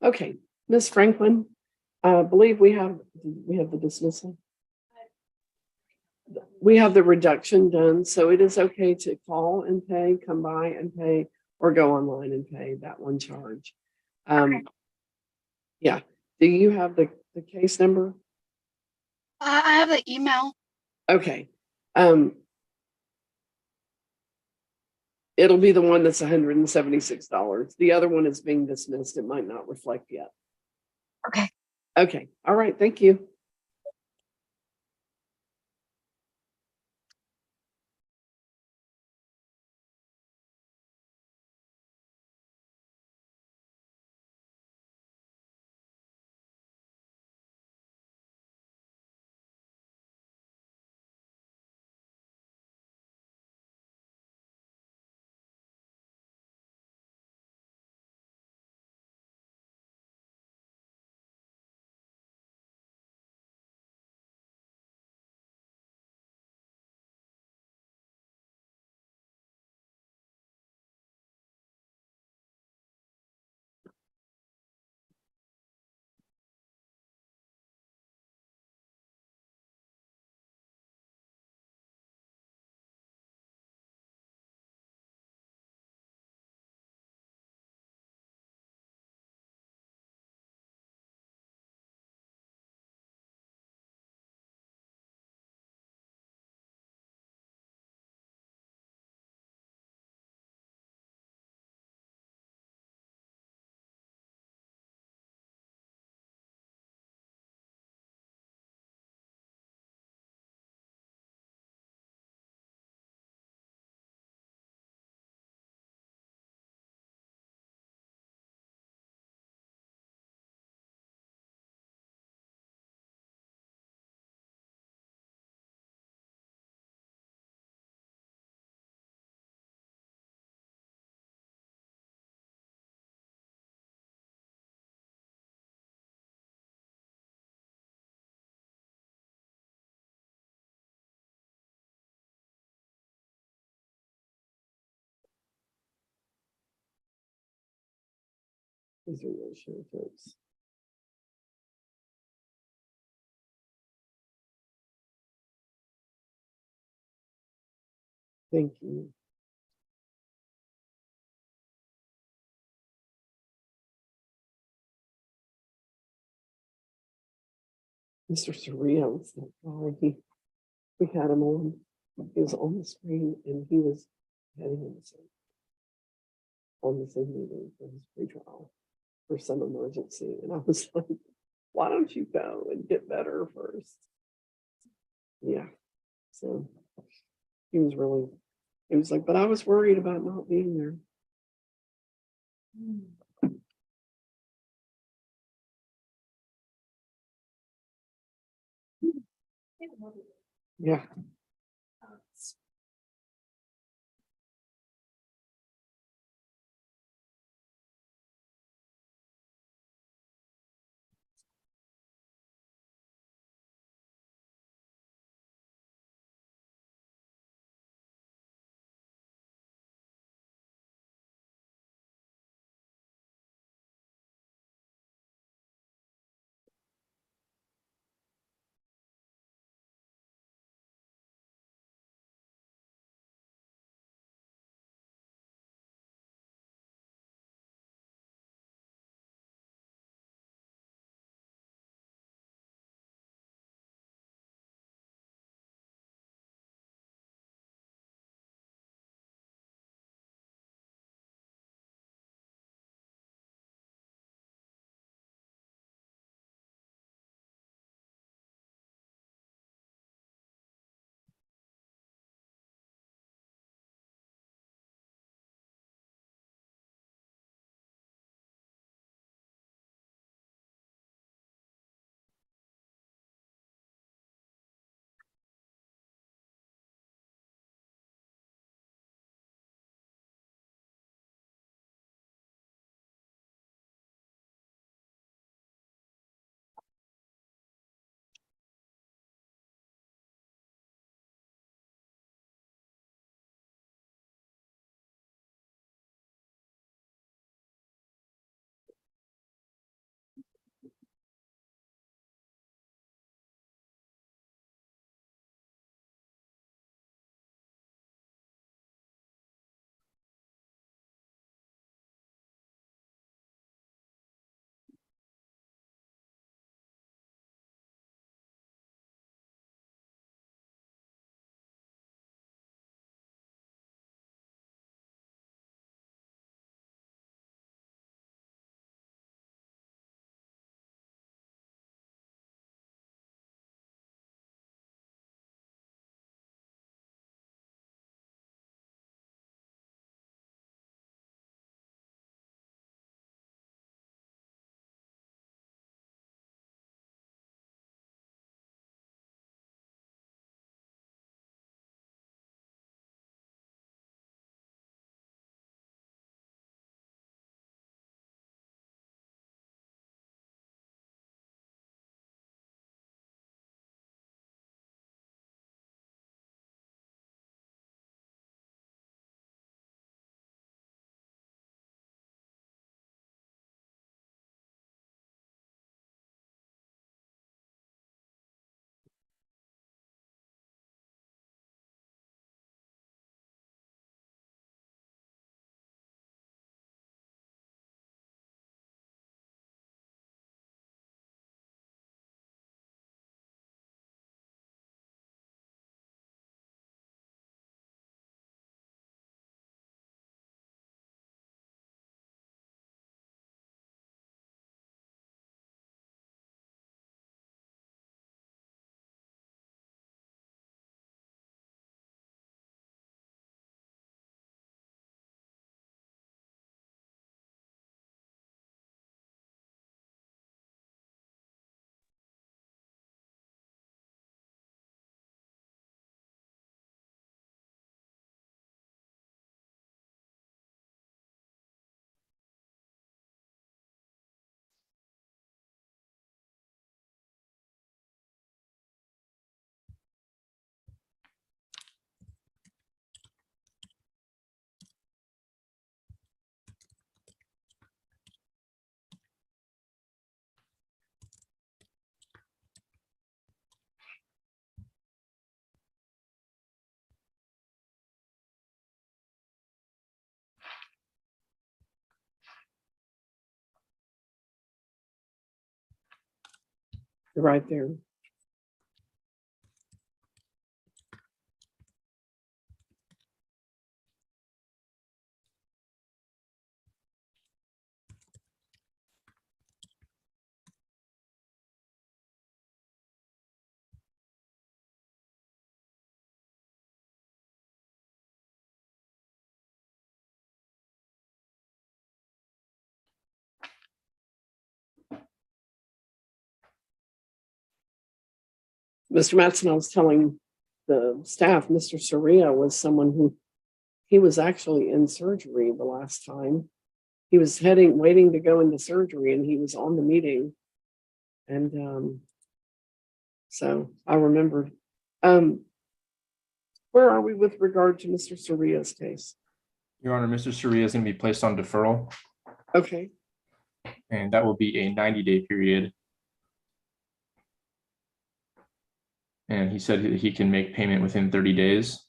Okay, Ms. Franklin, I believe we have the dismissal. We have the reduction done, so it is okay to call and pay, come by and pay, or go online and pay that one charge. Yeah. Do you have the case number? I have the email. Okay. It'll be the one that's $176. The other one is being dismissed. It might not reflect yet. Okay. Okay. All right. Thank you. These are really short folks. Thank you. Mr. Surreal was that guy. We had him on. He was on the screen and he was heading in the same on the same meeting for his pretrial for some emergency. And I was like, why don't you go and get better first? Yeah. So he was like, but I was worried about not being there. Yeah. They're right there. Mr. Matson, I was telling the staff, Mr. Soria was someone who, he was actually in surgery the last time. He was waiting to go into surgery, and he was on the meeting. And so I remembered. Where are we with regard to Mr. Soria's case? Your Honor, Mr. Surya is going to be placed on deferral, Okay, and that will be a 90-day period. And he said he can make payment within 30 days.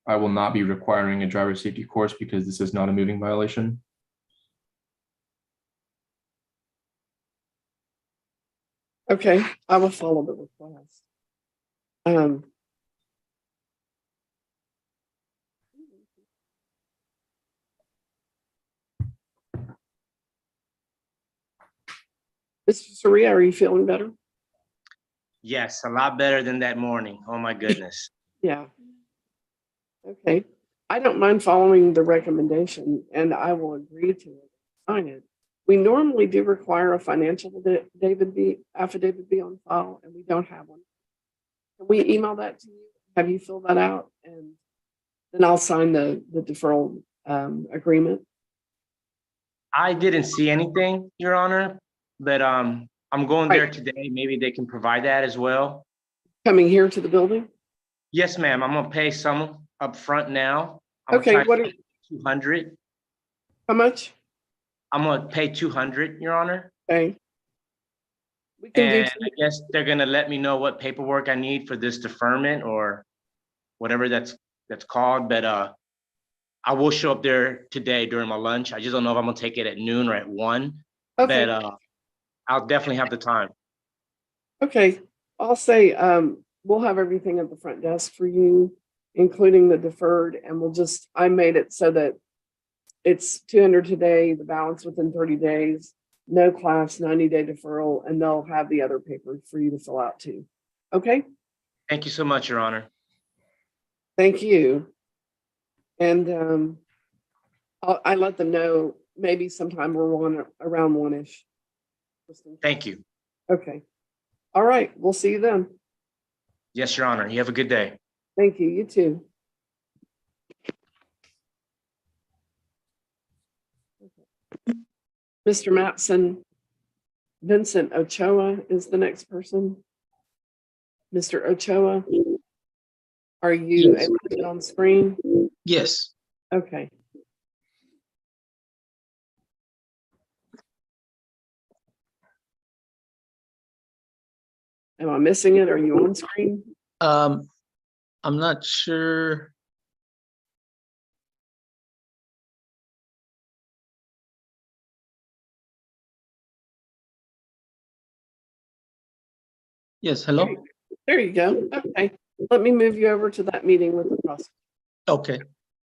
I will not be requiring a driver safety course because this is not a moving violation. okay, I will follow the request. Mr. Soria, are you feeling better? Yes, a lot better than that morning. Oh my goodness. Yeah. Okay. I don't mind following the recommendation, and I will agree to it, sign it. We normally do require a financial affidavit be on file, and we don't have one. Can we email that to you? Have you filled that out? And then I'll sign the deferral agreement. I didn't see anything, Your Honor, but I'm going there Right. today. Maybe they can provide that as well. Coming here to the building? Yes, ma'am. I'm gonna pay some up front now. I'm Okay, gonna try what to are, pay 200. how much? I'm gonna pay 200, Your Honor. Okay. We can do And I guess they're gonna let me know what paperwork I need for this deferment or whatever that's called. But I will show up there today during my lunch. I just don't know if I'm gonna take it at noon or at 1. Okay. But I'll definitely have the time. Okay, I'll say, we'll have everything at the front desk for you, including the deferred, and I made it so that it's 200 today, the balance within 30 days, no class, 90-day deferral, and they'll have the other papers for you to fill out too. Okay, Thank you so much, Your Honor. thank you. And I let them know maybe sometime we're around 1-ish. Thank you. Okay, all right, we'll see you then. Yes, Your Honor. You have a good day. Thank you, you too. Mr. Matson, Vincent Ochoa is the next person. Mr. Ochoa, are you able to get on screen? Yes. Okay. Am I missing it? Are you on screen? I'm not sure. Yes, hello? There you go. Okay. Let me move you over to that meeting with the prosecutor. Okay,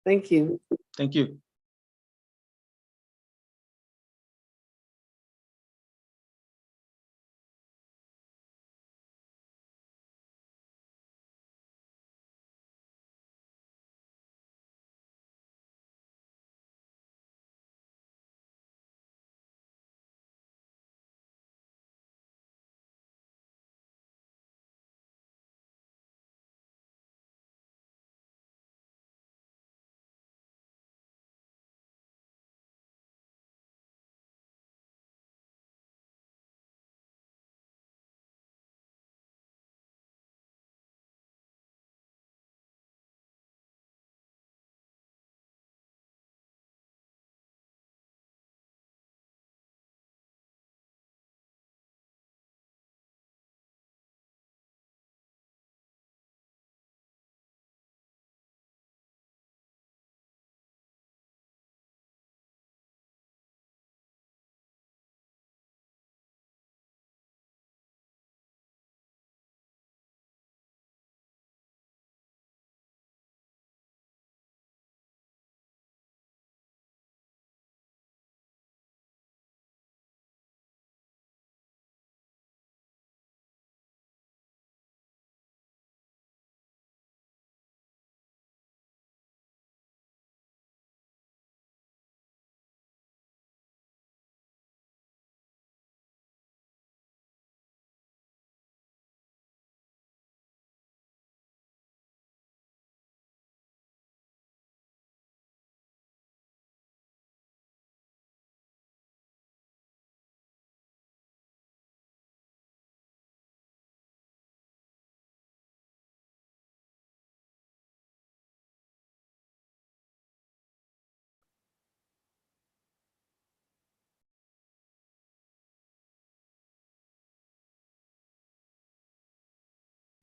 Thank you. thank you.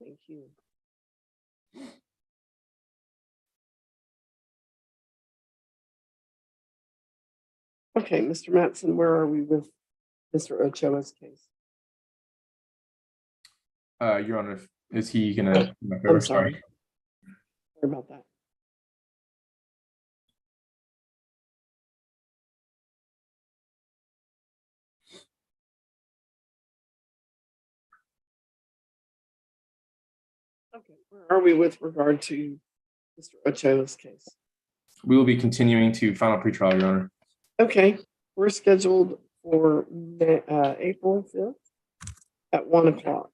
Thank you. Okay, Mr. Mattson, where are we with Mr. Ochoa's case? Your Honor, is he gonna? I'm sorry. Sorry about that. Okay, where are we with regard to Mr. Ochoa's case? We will be continuing to final pretrial, Your Honor. Okay, we're scheduled for April 5th at 1 o'clock.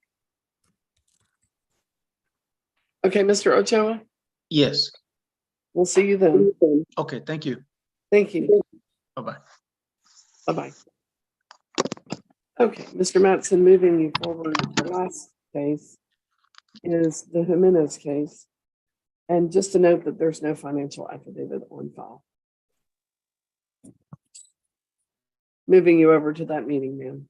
Okay, Mr. Ochoa, Yes. we'll see you then. Okay, thank you. Thank you. Bye-bye. Bye-bye. Okay, Mr. Mattson, moving you forward, the last case is the Jimenez case. And just to note that there's no financial affidavit on file. Moving you over to that meeting, ma'am.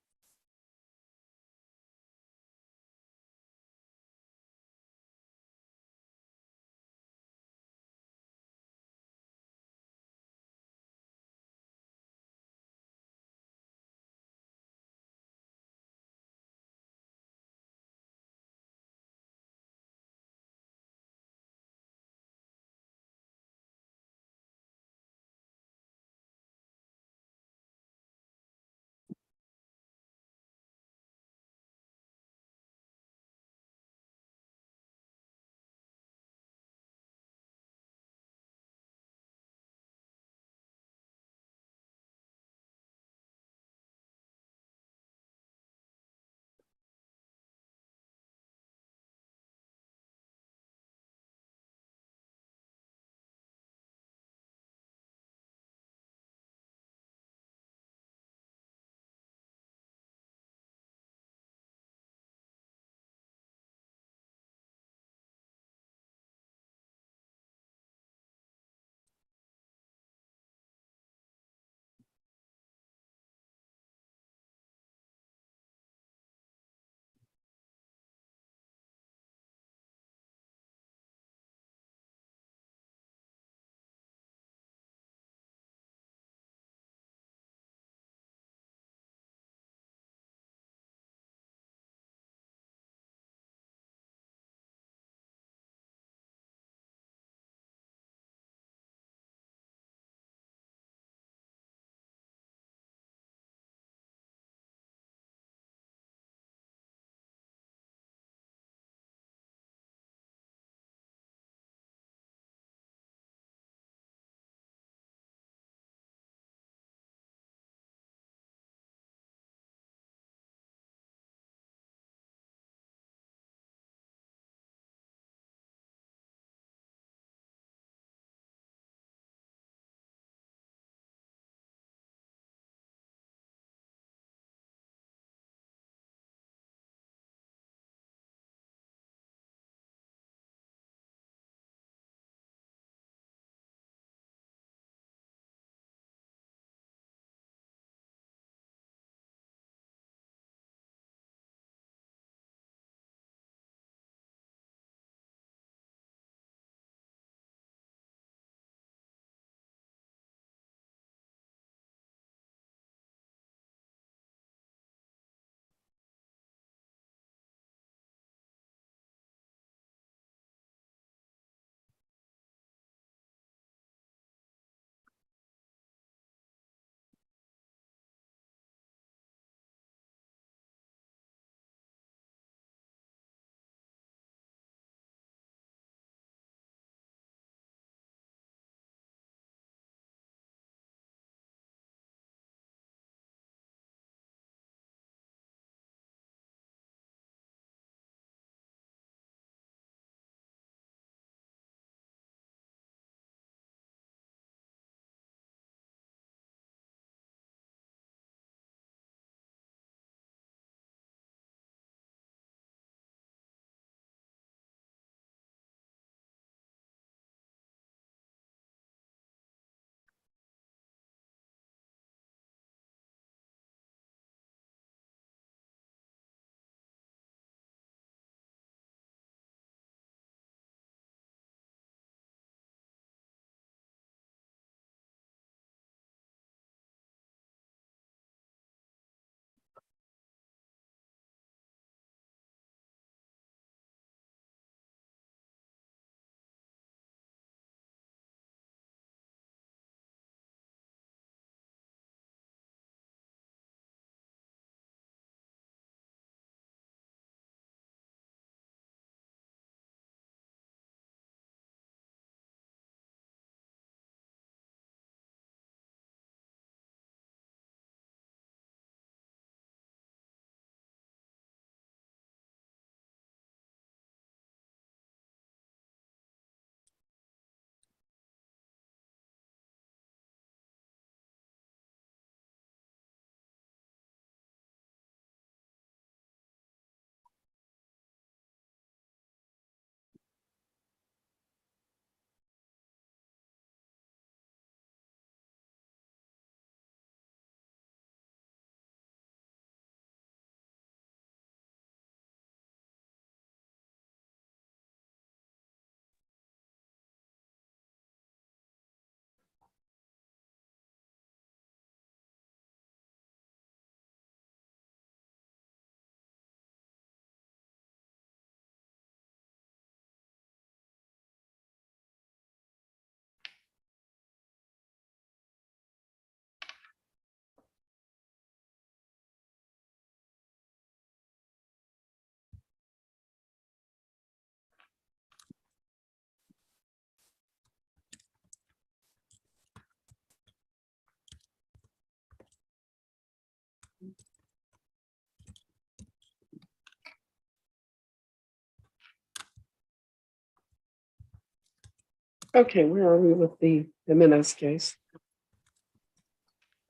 Okay, where are we with the Jimenez case?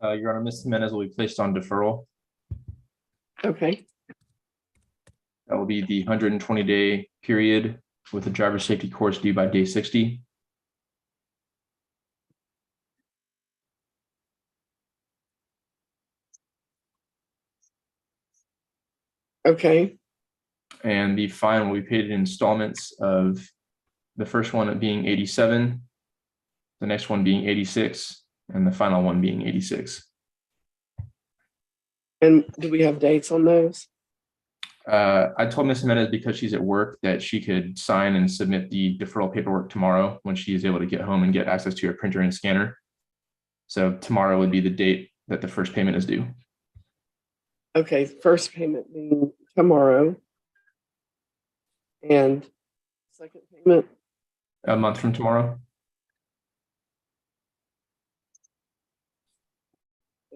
Your Honor, Ms. Jimenez will be placed on deferral. Okay, That will be the 120-day period with the driver's safety course due by day 60. okay, And the fine will be paid in installments of the first one being 87, the next one being 86, and the final one being 86. and do we have dates on those? I told Ms. Jimenez because she's at work that she could sign and submit the deferral paperwork tomorrow when she is able to get home and get access to her printer and scanner. So tomorrow would be the date that the first payment is due. Okay, first payment being tomorrow. And second payment, A month from tomorrow.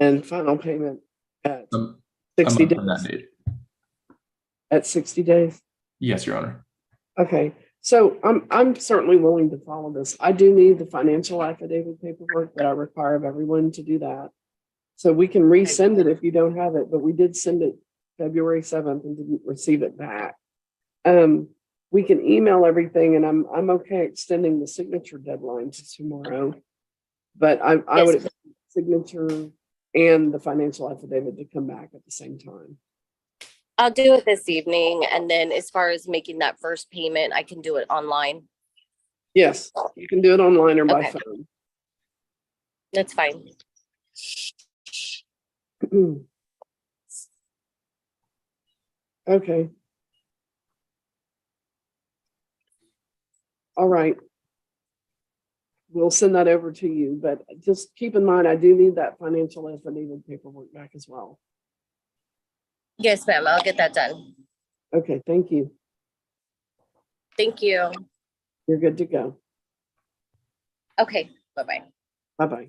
and final payment at A 60 month from that days. date. At 60 days. Yes, Your Honor. Okay, so I'm certainly willing to follow this. I do need the financial affidavit paperwork that I require of everyone to do that. So we can resend it if you don't have it, but we did send it February 7th and didn't receive it back. We can email everything, and I'm okay extending the signature deadline to tomorrow. But I would expect signature and the financial affidavit to come back at the same time. I'll do it this evening. And then as far as making that first payment, I can do it online. Yes, you can do it online or by Okay. phone. That's fine. Okay. All right. We'll send that over to you, but just keep in mind, I do need that financial affidavit paperwork back as well. Yes, ma'am. I'll get that done. Okay, thank you. Thank you. You're good to go. Okay. Bye-bye. Bye-bye.